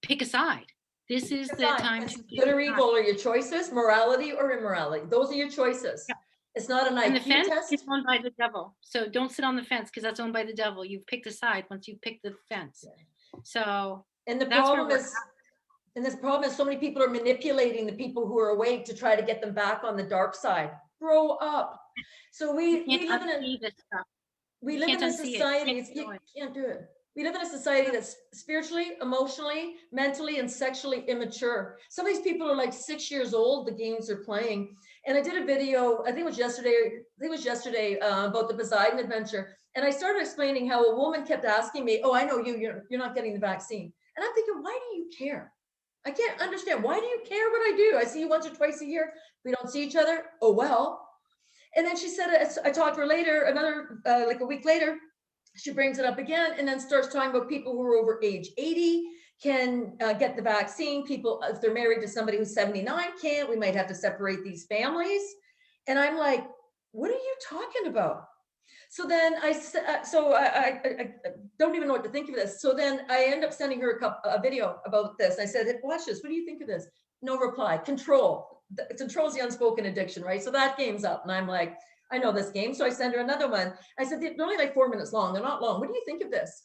pick a side. This is the time to good or evil are your choices, morality or immorality. Those are your choices. Yeah. It's not an And the IQ fence is test. owned by the devil. So don't sit on the fence because that's owned by the devil. You've picked a side once you've picked the fence. So And the that's where problem we're is, and this problem is so many people are manipulating the people who are awake to try to get them back on the dark side. Grow up. So you we can't live in a unsee this stuff. we You live can't in a unsee it. society, You you can't it. can't do it. We live in a society that's spiritually, emotionally, mentally, and sexually immature. Some of these people are like 6 years old, the games they're playing. And I did a video, I think it was yesterday, about the Poseidon adventure. And I started explaining how a woman kept asking me, oh, I know you're not getting the vaccine. And I'm thinking, why do you care? I can't understand. Why do you care what I do? I see you once or twice a year. We don't see each other. Oh, well. And then she said, I talked to her later, like a week later, she brings it up again and then starts talking about people who are over age 80 can get the vaccine. People, if they're married to somebody who's 79, can't. We might have to separate these families. And I'm like, what are you talking about? So then I don't even know what to think of this. So then I end up sending her a video about this. I said, watch this. What do you think of this? No reply. Control. Control's the unspoken addiction, right? So that game's up. And I'm like, I know this game. So I send her another one. I said, they're only like 4 minutes long. They're not long. What do you think of this?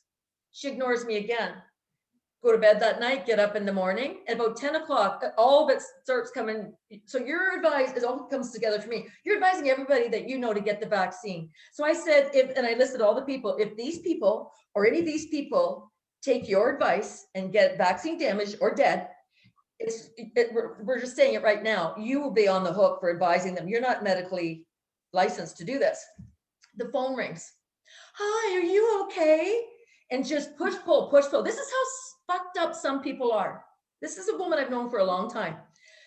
She ignores me again. Go to bed that night, get up in the morning. At about 10 o'clock, all of it starts coming. So you're advised, it all comes together for me. You're advising everybody that you know to get the vaccine. So I said, and I listed all the people, if these people or any of these people take your advice and get vaccine damaged or dead, we're just saying it right now, you will be on the hook for advising them. You're not medically licensed to do this. The phone rings. Hi, are you okay? And just push, pull, push, pull. This is how fucked up some people are. This is a woman I've known for a long time.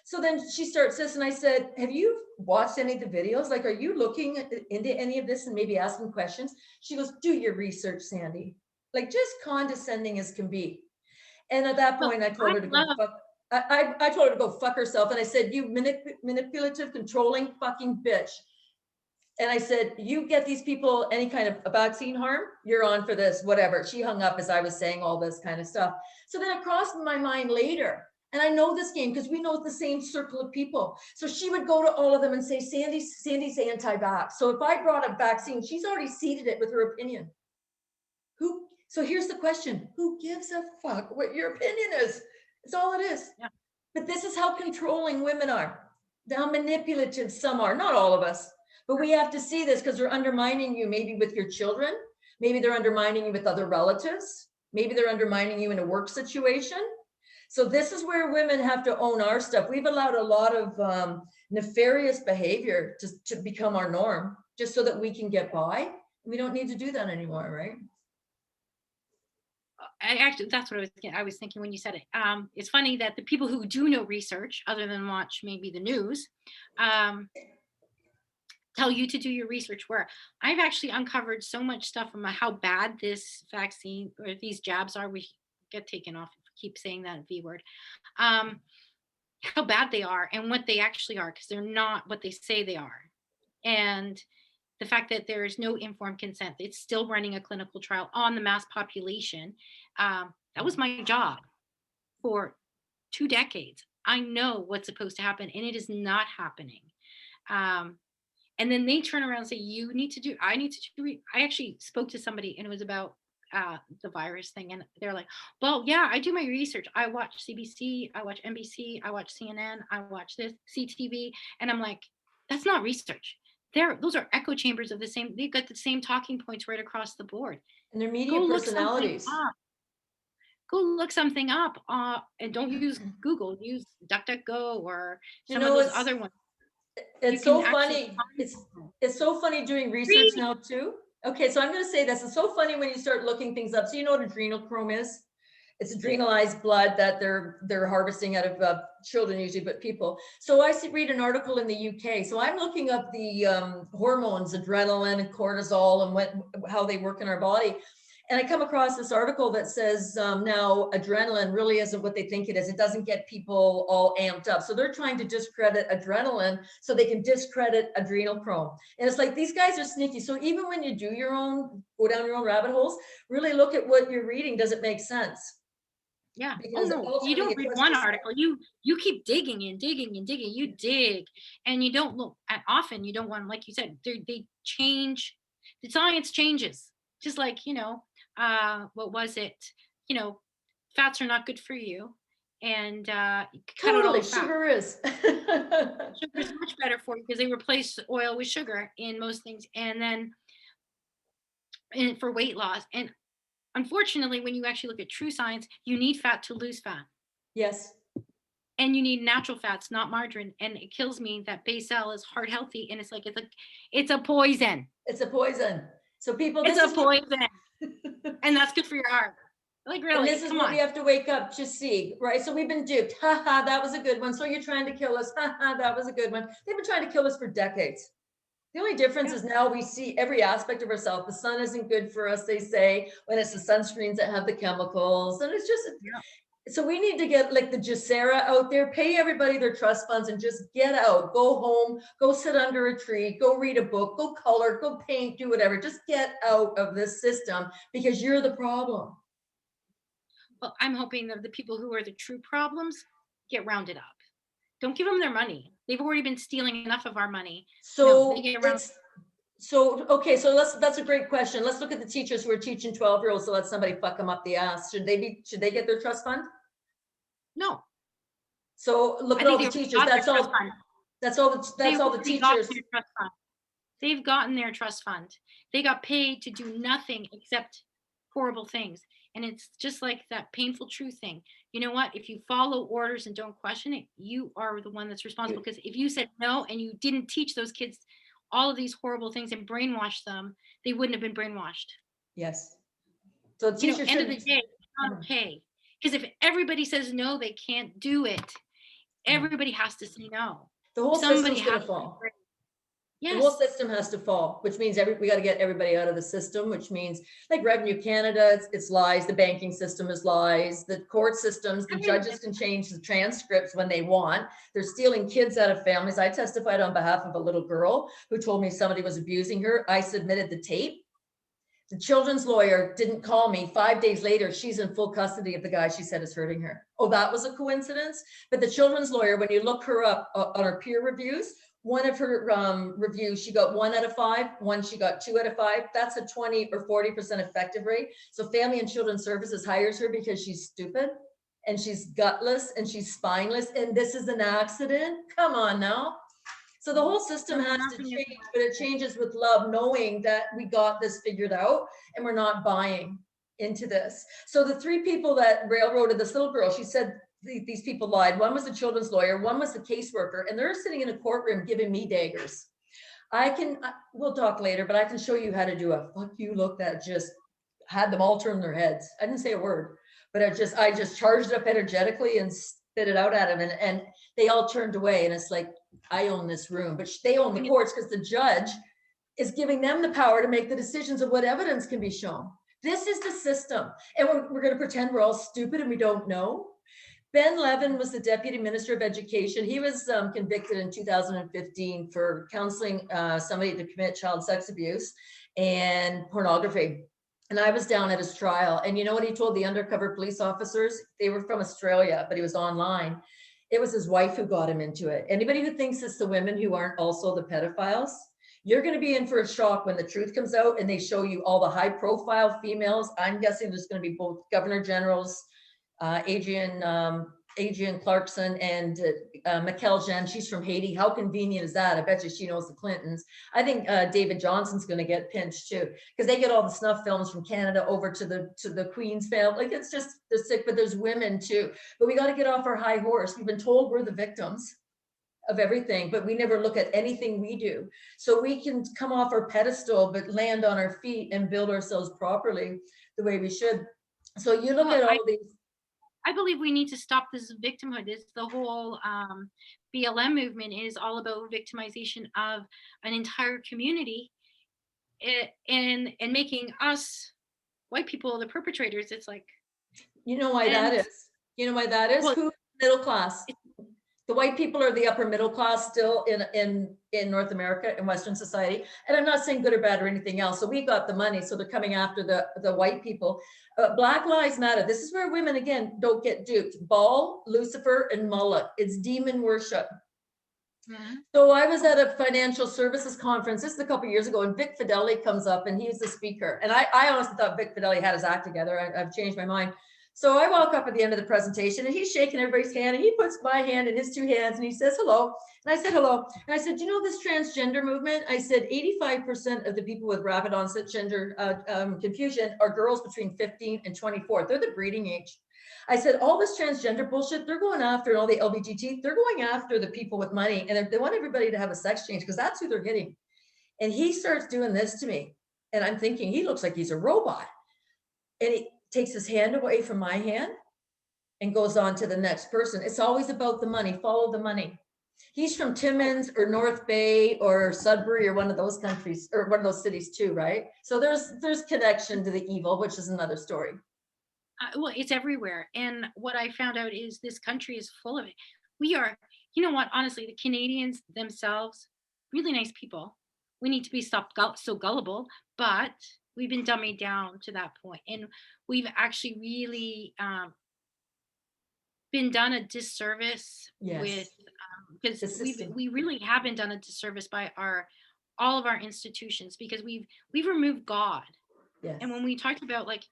So then she starts this, and I said, have you watched any of the videos? Like, are you looking into any of this and maybe asking questions? She goes, do your research, Sandy. Like, just condescending as can be. And at that point, I told her to go fuck. I told her to go fuck herself. And I said, you manipulative, controlling fucking bitch. And I said, you get these people any kind of a vaccine harm, you're on for this, whatever. She hung up as I was saying all this kind of stuff. So then it crossed my mind later. And I know this game because we know the same circle of people. So she would go to all of them and say, Sandy's anti-vax. So if I brought up vaccine, she's already seeded it with her opinion. So here's the question. Who gives a fuck what your opinion is? It's all it is. Yeah. But this is how controlling women are. How manipulative some are, not all of us. But we have to see this because they're undermining you maybe with your children. Maybe they're undermining you with other relatives. Maybe they're undermining you in a work situation. So this is where women have to own our stuff. We've allowed a lot of nefarious behavior to become our norm just so that we can get by. We don't need to do that anymore, right? That's what I was thinking when you said it. It's funny that the people who do know research, other than watch maybe the news, tell you to do your research. Where I've actually uncovered so much stuff from how bad this vaccine or these jabs are. We get taken off. Keep saying that V word. How bad they are and what they actually are, because they're not what they say they are. And the fact that there is no informed consent, it's still running a clinical trial on the mass population. That was my job for 2 decades. I know what's supposed to happen, and it is not happening. And then they turn around and say, I need to do. I actually spoke to somebody, and it was about the virus thing. And they're like, well, yeah, I do my research. I watch CBC, I watch NBC, I watch CNN, I watch this, CTV. And I'm like, that's not research. Those are echo chambers of the same, they've got the same talking points right across the board. And their media personalities. Go look something up and don't use Google, use DuckDuckGo or some of those other ones. It's so funny. It's so funny doing research now too. Okay, so I'm going to say this. It's so funny when you start looking things up. So you know what adrenochrome is? It's adrenalized blood that they're harvesting out of children usually, but people. So I read an article in the UK. So I'm looking up the hormones, adrenaline and cortisol, and how they work in our body. And I come across this article that says now adrenaline really isn't what they think it is. It doesn't get people all amped up. So they're trying to discredit adrenaline so they can discredit adrenochrome. And it's like, these guys are sneaky. So even when you go down your own rabbit holes, really look at what you're reading. Does it make sense? Yeah. Oh because no, you ultimately don't it read puts one us. article. You keep digging and digging and digging. You dig, and you don't look. And often you don't want, like you said, they change. The science changes. Just like what was it? You know, fats are not good for you, and you cut out all Totally, the fat. sugar is. Sugar is much better for you because they replace oil with sugar in most things, and then and for weight loss. And unfortunately, when you actually look at true science, you need fat to lose fat. Yes, And you need natural fats, not margarine. And it kills me that Basil is heart healthy, and it's a poison. it's a poison. So people, It's this a is what, poison, and that's good for your heart. Like and really, this is come what we on. have to wake up to see, right? So we've been duped. Ha ha, that was a good one. So you're trying to kill us. Ha ha, that was a good one. They've been trying to kill us for decades. The only difference Yeah. is now we see every aspect of ourselves. The sun isn't good for us, they say, when it's the sunscreens that have the chemicals. And it's just, Yeah. so we need to get like the Jacera out there, pay everybody their trust funds and just get out, go home, go sit under a tree, go read a book, go color, go paint, do whatever. Just get out of this system because you're the problem. Well, I'm hoping that the people who are the true problems get rounded up. Don't give them their money. They've already been stealing enough of our money. No, they So get around. it's, so, okay, so that's a great question. Let's look at the teachers who are teaching 12-year-olds to let somebody fuck them up the ass. Should they get their trust fund? No, So look I at all think they the already teachers. got their trust fund. They That's all the already got teachers. their trust fund. They've gotten their trust fund. They got paid to do nothing except horrible things. And it's just like that painful truth thing. You know what? If you follow orders and don't question it, you are the one that's responsible. Because if you said no and you didn't teach those kids all of these horrible things and brainwash them, they wouldn't have been brainwashed. Yes. So teachers End of the shouldn't. day, it's not okay. Because if everybody says no, they can't do it. Everybody has to say no. The whole Somebody system's has gonna to be fall. brave. The whole Yes. system has to fall, which means we got to get everybody out of the system, which means like Revenue Canada, it's lies. The banking system is lies. The court systems, the judges can change the transcripts when they want. They're stealing kids out of families. I testified on behalf of a little girl who told me somebody was abusing her. I submitted the tape. The children's lawyer didn't call me. 5 days later, she's in full custody of the guy she said is hurting her. Oh, that was a coincidence? But the children's lawyer, when you look her up on her peer reviews, one of her reviews, she got 1 out of 5, one she got 2 out of 5. That's a 20 or 40% effective rate. So Family and Children's Services hires her because she's stupid and she's gutless and she's spineless. And this is an accident. Come on now. So the whole system No, has to nothing is change, but it changes with love, knowing that we got this figured out and we're not buying into this. So the 3 people that railroaded this little girl, she said these people lied. One was the children's lawyer, one was the caseworker, and they're sitting in a courtroom giving me daggers. We'll talk later, but I can show you how to do a fuck you look that just had them all turn their heads. I didn't say a word, but I just charged it up energetically and spit it out at them, and they all turned away. And it's like, I own this room, but they own the courts because the judge is giving them the power to make the decisions of what evidence can be shown. This is the system. And we're going to pretend we're all stupid and we don't know. Ben Levin was the Deputy Minister of Education. He was convicted in 2015 for counseling somebody to commit child sex abuse and pornography. And I was down at his trial. And you know what he told the undercover police officers? They were from Australia, but he was online. It was his wife who got him into it. Anybody who thinks it's the women who aren't also the pedophiles, you're going to be in for a shock when the truth comes out and they show you all the high profile females. I'm guessing there's going to be both governor generals, Adrian Clarkson and Mikkel Jen. She's from Haiti. How convenient is that? I bet you she knows the Clintons. I think David Johnson's going to get pinched too, because they get all the snuff films from Canada over to the Queen's family. Like, it's just, they're sick, but there's women too. But we got to get off our high horse. We've been told we're the victims of everything, but we never look at anything we do. So we can come off our pedestal, but land on our feet and build ourselves properly the way we should. So you look Well, at I all these. I believe we need to stop this victimhood. It's the whole BLM movement is all about victimization of an entire community, and making us white people the perpetrators. It's like, You know why that and is? You know why that is? well, Who's middle class? The white people are the upper middle class still in North America, in Western society. And I'm not saying good or bad or anything else. So we got the money, so they're coming after the white people. Black Lives Matter. This is where women, again, don't get duped. Baal, Lucifer, and Moloch. It's demon worship. Mhm. So I was at a financial services conference, this is a couple of years ago, and Vic Fideli comes up and he's the speaker. And I honestly thought Vic Fideli had his act together. I've changed my mind. So I walk up at the end of the presentation and he's shaking everybody's hand and he puts my hand in his two hands and he says, hello. And I said, hello. And I said, you know, this transgender movement, I said, 85% of the people with rapid onset gender confusion are girls between 15 and 24. They're the breeding age. I said, all this transgender bullshit, they're going after all the LGBT, they're going after the people with money. And they want everybody to have a sex change because that's who they're getting. And he starts doing this to me. And I'm thinking, he looks like he's a robot. And he takes his hand away from my hand and goes on to the next person. It's always about the money, follow the money. He's from Timmins or North Bay or Sudbury or one of those countries or one of those cities too, right? So there's connection to the evil, which is another story. Well, it's everywhere. And what I found out is this country is full of it. We are, you know what, honestly, the Canadians themselves, really nice people. We need to be stopped so gullible, but we've been dummied down to that point. And we've actually really been done a disservice with, Yes, because the system. we really have been done a disservice by all of our institutions, because we've removed God. Yes. And when we talked about, like,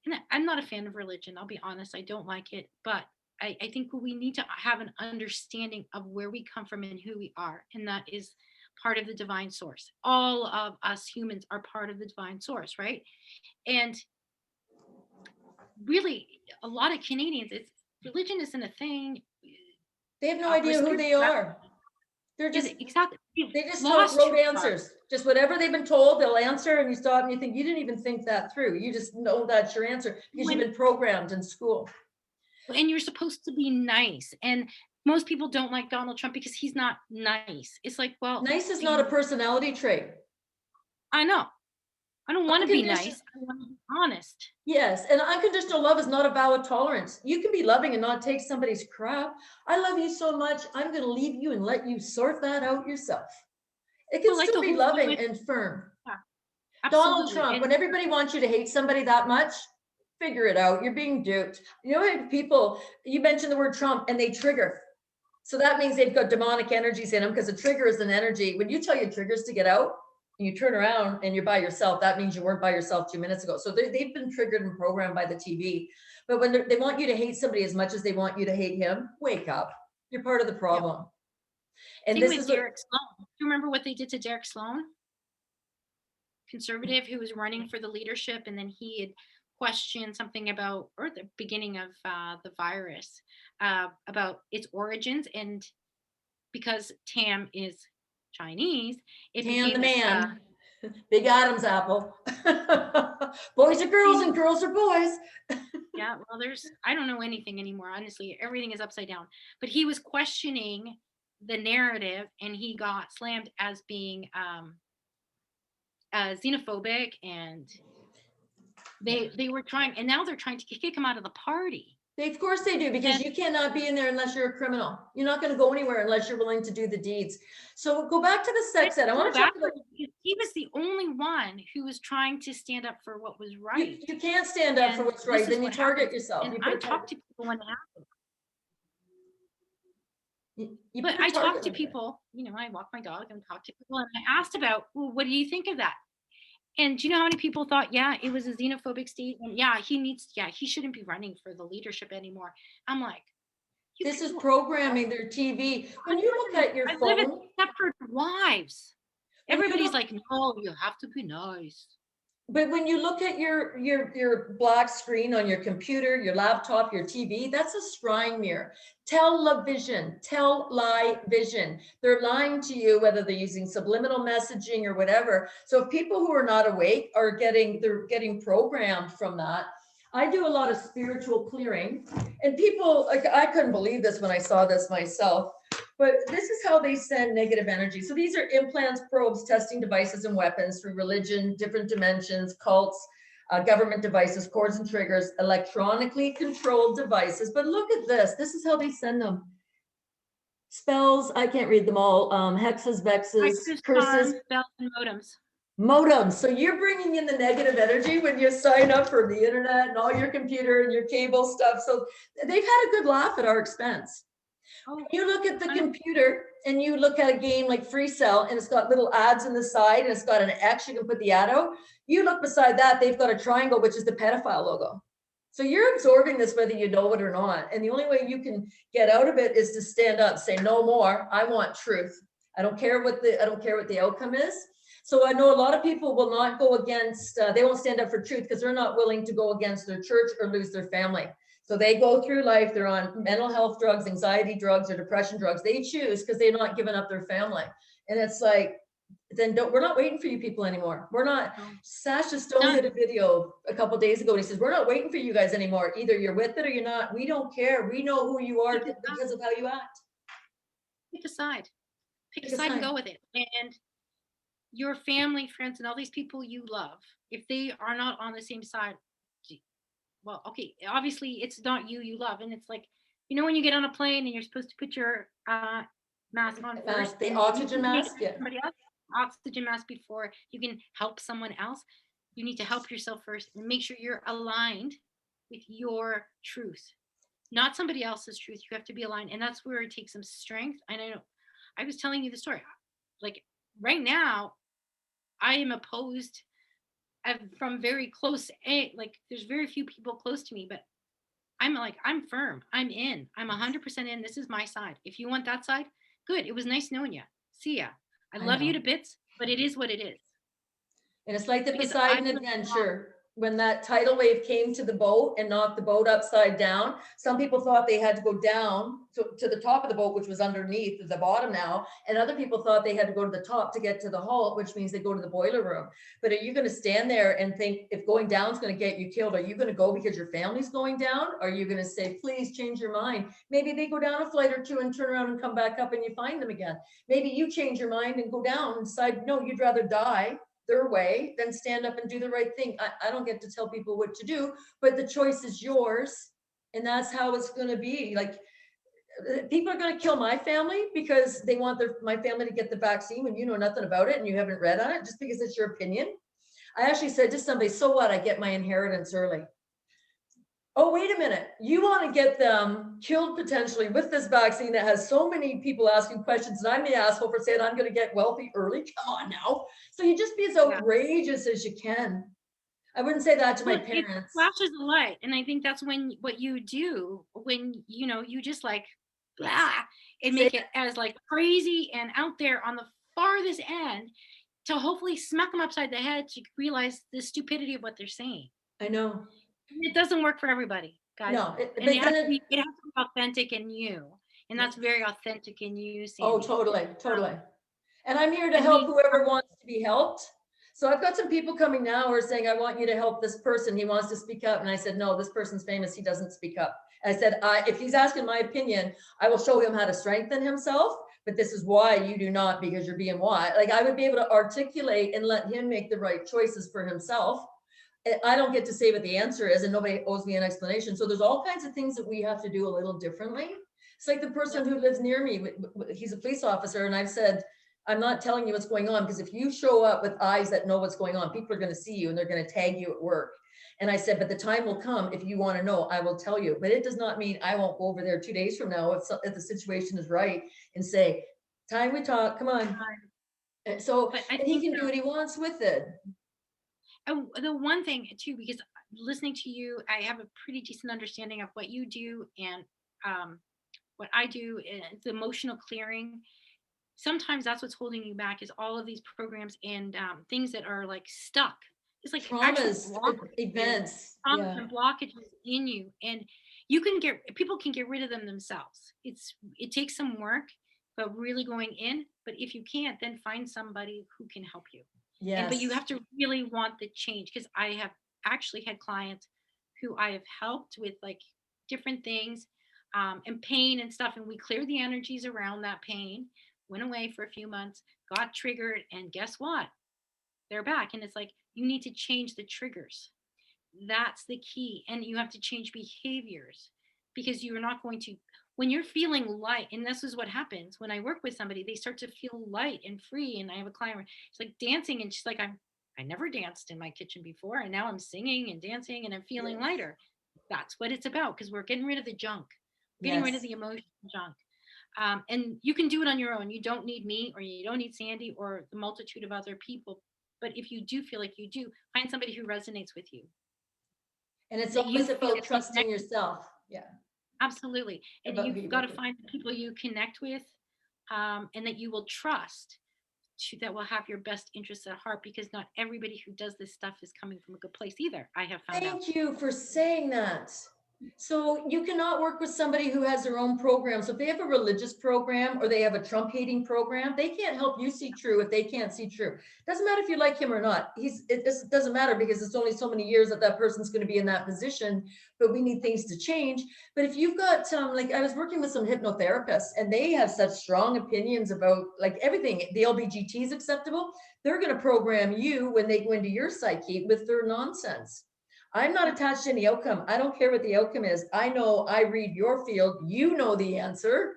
and I'm not a fan of religion, I'll be honest, I don't like it, but I think we need to have an understanding of where we come from and who we are. And that is part of the divine source. All of us humans are part of the divine source, right? And really, a lot of Canadians, it's religion isn't a thing. They have no Our idea who they are. They're just, exactly. they just Lost wrote who we are. answers. Just whatever they've been told, they'll answer, and you stop and you think, you didn't even think that through. You just know that's your answer because you've been programmed in school. And you're supposed to be nice. And most people don't like Donald Trump because he's not nice. It's like, well, Nice is not a personality trait. I know. I don't want to be Unconditional- nice. I want to be honest. Yes, and unconditional love is not a valid tolerance. You can be loving and not take somebody's crap. I love you so much, I'm going to leave you and let you sort that out yourself. It can Well, like still the be whole loving thing and firm. Yeah, Donald absolutely. Trump, And when everybody wants you to hate somebody that much, figure it out. You're being duped. You know, how people, you mentioned the word Trump and they trigger. So that means they've got demonic energies in them because a trigger is an energy. When you tell your triggers to get out and you turn around and you're by yourself, that means you weren't by yourself 2 minutes ago. So they've been triggered and programmed by the TV. But when they want you to hate somebody as much as they want you to hate him, wake up. You're part of the problem. And same this with is what, Derek Sloan. Do you remember what they did to Derek Sloan? Conservative who was running for the leadership, and then he had questioned something about, or the beginning of the virus, about its origins. And because Tam is Chinese, it Tan the became this. man, Big Adam's apple. Boys are girls and girls are boys. Yeah, well, I don't know anything anymore. Honestly, everything is upside down. But he was questioning the narrative, and he got slammed as being xenophobic, and they were trying, and now they're trying to kick him out of the party. Of course they do, because you cannot be in there unless you're a criminal. You're not going to go anywhere unless you're willing to do the deeds. So go back to the sex ed. I want to talk about. He was the only one who was trying to stand up for what was right. You can't stand up for what's right. Then you target yourself. And I talk to people when it happens. But I talk to people, I walk my dog and talk to people, and I asked about, well, what do you think of that? And do you know how many people thought, yeah, it was a xenophobic statement? Yeah, he shouldn't be running for the leadership anymore. I'm like, this is programming their TV. When you look at your phone, separate wives. Everybody's like, no, you have to be nice. But when you look at your black screen on your computer, your laptop, your TV, that's a scrying mirror. Television, lie vision. They're lying to you, whether they're using subliminal messaging or whatever. So if people who are not awake they're getting programmed from that. I do a lot of spiritual clearing, and people, like, I couldn't believe this when I saw this myself. But this is how they send negative energy. So these are implants, probes, testing devices, and weapons through religion, different dimensions, cults, government devices, cords and triggers, electronically controlled devices. But look at this. This is how they send them. spells, I can't read them all, hexes, vexes, Hexes, curses, charms, spells, and modems. modems. So you're bringing in the negative energy when you sign up for the internet and all your computer and your cable stuff. So they've had a good laugh at our expense. Oh, You look at the 100%. computer and you look at a game like Free Cell and it's got little ads on the side and it's got an X, you can put the ad out. You look beside that, they've got a triangle, which is the pedophile logo. So you're absorbing this whether you know it or not. And the only way you can get out of it is to stand up, say no more. I want truth. I don't care what the outcome is. So I know a lot of people will not go against, they won't stand up for truth because they're not willing to go against their church or lose their family. So they go through life, they're on mental health drugs, anxiety drugs, or depression drugs. They choose because they're not giving up their family. And it's like, then we're not waiting for you people anymore. We're not. No. Sasha Stone did a video a couple days ago and he says, we're not waiting for you guys anymore. Either you're with it or you're not. We don't care. We know who you are because of how you act. Pick a side. Pick a Pick a side and side. go with it. And your family, friends, and all these people you love, if they are not on the same side, well, okay, obviously it's not you love. And it's like, when you get on a plane and you're supposed to put your mask on first, The and oxygen you need mask, yeah. somebody else, oxygen mask before you can help someone else. You need to help yourself first and make sure you're aligned with your truth, not somebody else's truth. You have to be aligned. And that's where it takes some strength. And I know I was telling you the story. Like right now, I am opposed from very close, like there's very few people close to me, but I'm firm. I'm in. I'm 100% in. This is my side. If you want that side, good. It was nice knowing you. See ya. I I love you know. to bits, but it is what it is. And it's like the Because I Poseidon Adventure. When that tidal wave came to the boat and knocked the boat upside down, some people thought they had to go down to the top of the boat, which was underneath the bottom now. And other people thought they had to go to the top to get to the hull, which means they go to the boiler room. But are you going to stand there and think if going down is going to get you killed? Are you going to go because your family's going down? Or are you going to say, please change your mind? Maybe they go down a flight or two and turn around and come back up and you find them again. Maybe you change your mind and go down and decide, no, you'd rather die their way, then stand up and do the right thing. I don't get to tell people what to do, but the choice is yours. And that's how it's going to be. Like people are going to kill my family because they want my family to get the vaccine when you know nothing about it and you haven't read on it, just because it's your opinion. I actually said to somebody, so what? I get my inheritance early. Oh, wait a minute. You want to get them killed potentially with this vaccine that has so many people asking questions, and I'm the asshole for saying I'm going to get wealthy early. Come on now. So you just be as outrageous as you can. I wouldn't say that to my It parents. flashes the light. And I think that's when what you do when, you just like, blah, and make it as like crazy and out there on the farthest end to hopefully smack them upside the head to realize the stupidity of what they're saying. I know. It doesn't work for everybody, guys. No, And it has to be authentic in you. And that's very authentic in you, oh, Sandy. totally. And I'm here to I help mean, whoever wants to be helped. So I've got some people coming now who are saying, I want you to help this person. He wants to speak up. And I said, no, this person's famous. He doesn't speak up. I said, if he's asking my opinion, I will show him how to strengthen himself. But this is why you do not, because you're being what? Like I would be able to articulate and let him make the right choices for himself. I don't get to say what the answer is and nobody owes me an explanation. So there's all kinds of things that we have to do a little differently. It's like the person who lives near me, he's a police officer. And I've said, I'm not telling you what's going on because if you show up with eyes that know what's going on, people are going to see you and they're going to tag you at work. And I said, but the time will come if you want to know, I will tell you. But it does not mean I won't go over there 2 days from now if the situation is right and say, time we talk, come on. And so and he can do what he wants with it. And the one thing too, because listening to you, I have a pretty decent understanding of what you do and what I do. It's emotional clearing. Sometimes that's what's holding you back is all of these programs and things that are like stuck. It's like actual Traumas, events, traumas and blockages in you, and people can get rid of them themselves. It takes some work, but really going in. But if you can't, then find somebody who can help you. yes. But you have to really want the change because I have actually had clients who I have helped with like different things and pain and stuff. And we cleared the energies around that pain, went away for a few months, got triggered. And guess what? They're back. And it's like, you need to change the triggers. That's the key. And you have to change behaviors because you're not going to when you're feeling light, and this is what happens when I work with somebody, they start to feel light and free. And I have a client where she's like dancing, and she's like, I never danced in my kitchen before, and now I'm singing and dancing, and I'm feeling Yes. lighter. That's what it's about, because we're getting rid of the junk, getting rid of Yes. the emotional junk. And you can do it on your own. You don't need me, or you don't need Sandy, or the multitude of other people. But if you do feel like you do, find somebody who resonates with you, And it's that you always feel about trusting connected. yourself. Yeah. Absolutely. And About who you've you got work to with. find the people you connect with, and that you will trust to, that will have your best interests at heart, because not everybody who does this stuff is coming from a good place either. I have found out. Thank you for saying that. So you cannot work with somebody who has their own program. So if they have a religious program or they have a Trump hating program, they can't help you see true if they can't see true. Doesn't matter if you like him or not. It doesn't matter, because it's only so many years that that person's going to be in that position, but we need things to change. But if you've got, like I was working with some hypnotherapists, and they have such strong opinions about like everything, the LBGT is acceptable. They're going to program you when they go into your psyche with their nonsense. I'm not attached to any outcome. I don't care what the outcome is. I know I read your field. You know the answer.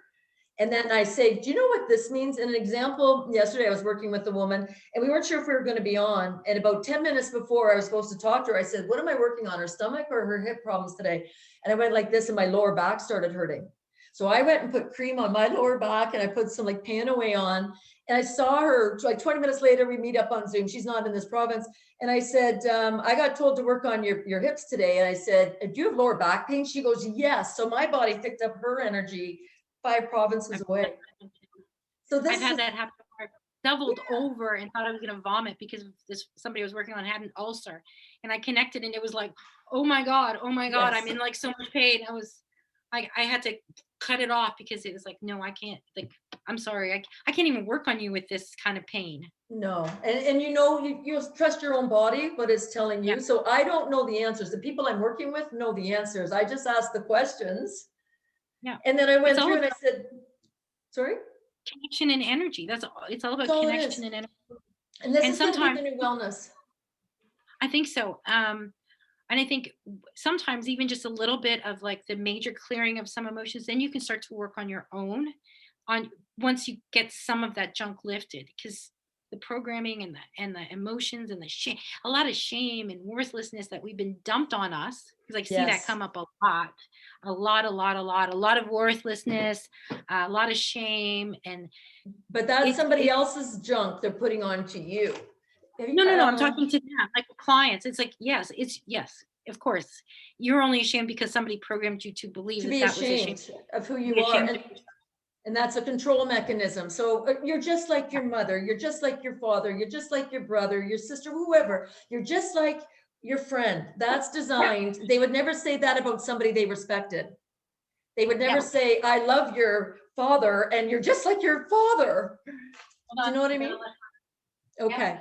And then I say, do you know what this means? In an example, yesterday I was working with a woman, and we weren't sure if we were going to be on. And about 10 minutes before I was supposed to talk to her, I said, what am I working on, her stomach or her hip problems today? And I went like this, and my lower back started hurting. So I went and put cream on my lower back, and I put some like Panaway on. And I saw her like 20 minutes later, we meet up on Zoom. She's not in this province. And I said, I got told to work on your hips today. And I said, do you have lower back pain? She goes, yes. So my body picked up her energy 5 provinces I've, away. So I've this had is, that happen. Where I doubled over and thought I was going to vomit because this somebody I was working on had an ulcer, and I connected, and it was like, oh my God, yes. I'm in like so much pain. I had to cut it off, because it was like, no, I can't, like, I'm sorry. I can't even work on you with this kind of pain. No. And you know, you trust your own body, what it's telling Yeah. you. So I don't know the answers. The people I'm working with know the answers. I just ask the questions. Yeah. And then I It's went all through about and I said, sorry? connection and energy. It's all That's about all it connection is. and energy. And this And is going to be sometimes the new wellness. I think so. And I think sometimes even just a little bit of like the major clearing of some emotions, then you can start to work on your own, on once you get some of that junk lifted, because the programming and the emotions and the shame, a lot of shame and worthlessness that we've been dumped on us, because I see that Yes. come up a lot of worthlessness, a lot of shame. And But that's it's somebody else's junk they're putting onto you. no, I'm talking to them, like clients. It's like, yes, of course. You're only ashamed because somebody programmed you to believe To that be that was a shame. ashamed of who Be you are. ashamed of yourself. And that's a control mechanism. So you're just like your mother, you're just like your father, you're just like your brother, your sister, whoever. You're just like your friend. That's Yeah, designed. They would never say that about somebody they respected. They would never yeah. say, I love your father, and you're just like your father. Hold Do you on. know what I I gotta mean? let- Yep. Okay.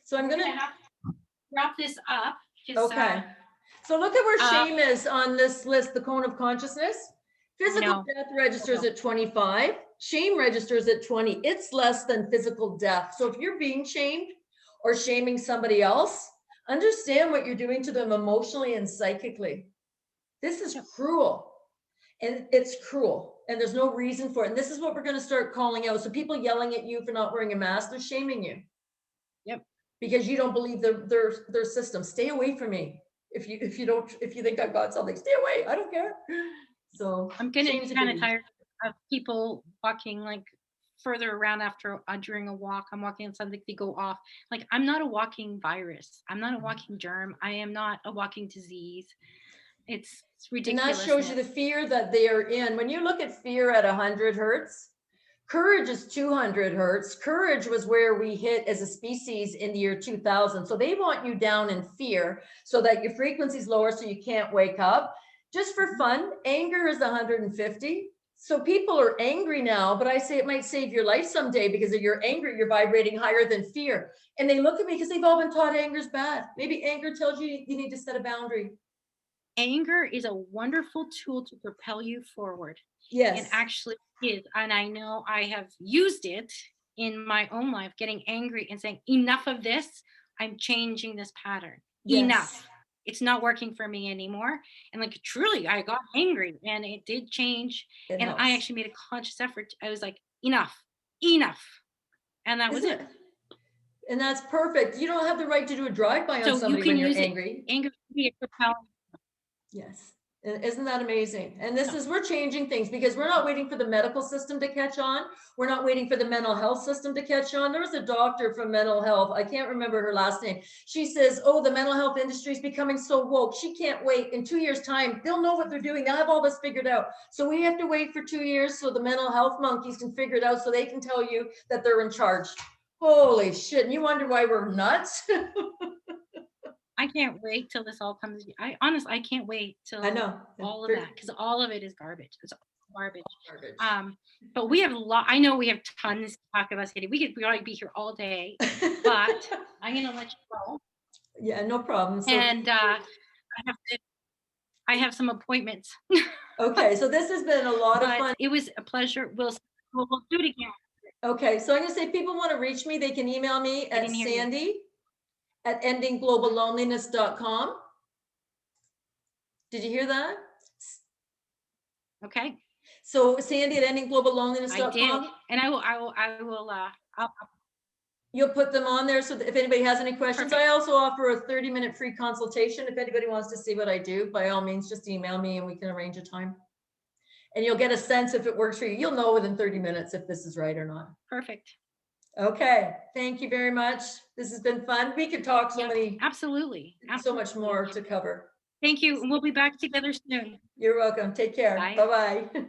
So I'm We're going gonna to, have to wrap this up, because okay. So look at where uh, shame is on this list, the cone of consciousness. I Physical know. death registers at 25. Shame registers at 20. It's less than physical death. So if you're being shamed or shaming somebody else, understand what you're doing to them emotionally and psychically. This is Yep. cruel. And it's cruel. And there's no reason for it. And this is what we're going to start calling out. So people yelling at you for not wearing a mask, they're shaming you. Yep. Because you don't believe their system. Stay away from me. If you think I've got something, stay away. I don't care. So I'm getting shame's a kind of biggie. tired of people walking like further around after during a walk. I'm walking on something, they go off. Like, I'm not a walking virus. I'm not a walking germ. I am not a walking disease. It's And that shows you ridiculousness. the fear that they are in. When you look at fear at 100 hertz, courage is 200 hertz. Courage was where we hit as a species in the year 2000. So they want you down in fear so that your frequency is lower so you can't wake up. Just for fun, anger is 150. So people are angry now, but I say it might save your life someday, because if you're angry, you're vibrating higher than fear. And they look at me because they've all been taught anger is bad. Maybe anger tells you you need to set a boundary. Anger is a wonderful tool to propel you forward. It Yes. actually is. And I know I have used it in my own life, getting angry and saying, enough of this. I'm changing this pattern. Yes. Enough. it's not working for me anymore. And like truly, I got angry and it did change. It And I helps. actually made a conscious effort. I was like, enough, enough. And that was Isn't it. it? And that's perfect. You don't have the right to do a drive-by on So you somebody can when you're use it. angry. Anger can be a propellant. Yes. And isn't that amazing? And this No, is, we're changing things because we're not waiting for the medical system to catch on. We're not waiting for the mental health system to catch on. There was a doctor from mental health. I can't remember her last name. She says, oh, the mental health industry is becoming so woke. She can't wait. In 2 years' time, they'll know what they're doing. They'll have all this figured out. So we have to wait for 2 years so the mental health monkeys can figure it out so they can tell you that they're in charge. Holy shit. And you wonder why we're nuts? I can't wait till this all comes. I honestly, I can't wait I till know. all of that because all of it is garbage. It's all garbage. Garbage. But we have a lot. I know we have tons to talk about, Sadie. We could probably be here all day, but I'm gonna let you go. Yeah, no problem. So, And have to, I have some appointments. okay, so this has been a lot of But fun. it was a pleasure. We'll do it again. Okay, so I'm gonna say if people want to reach me, they can email me I at didn't hear you. sandy@endinggloballoneliness.com. Did you hear that? Okay, So Sandy at I did, endinggloballoneliness.com. and I will. You'll put them on there so that if anybody has any questions. Perfect. I also offer a 30-minute free consultation. If anybody wants to see what I do, by all means, just email me and we can arrange a time. And you'll get a sense if it works for you. You'll know within 30 minutes if this is right or not. Perfect. Okay, thank you very much. This has been fun. We could talk so Absolutely. so much more to cover. Thank you. And we'll be back together soon. You're welcome. Take care. Bye. Bye-bye.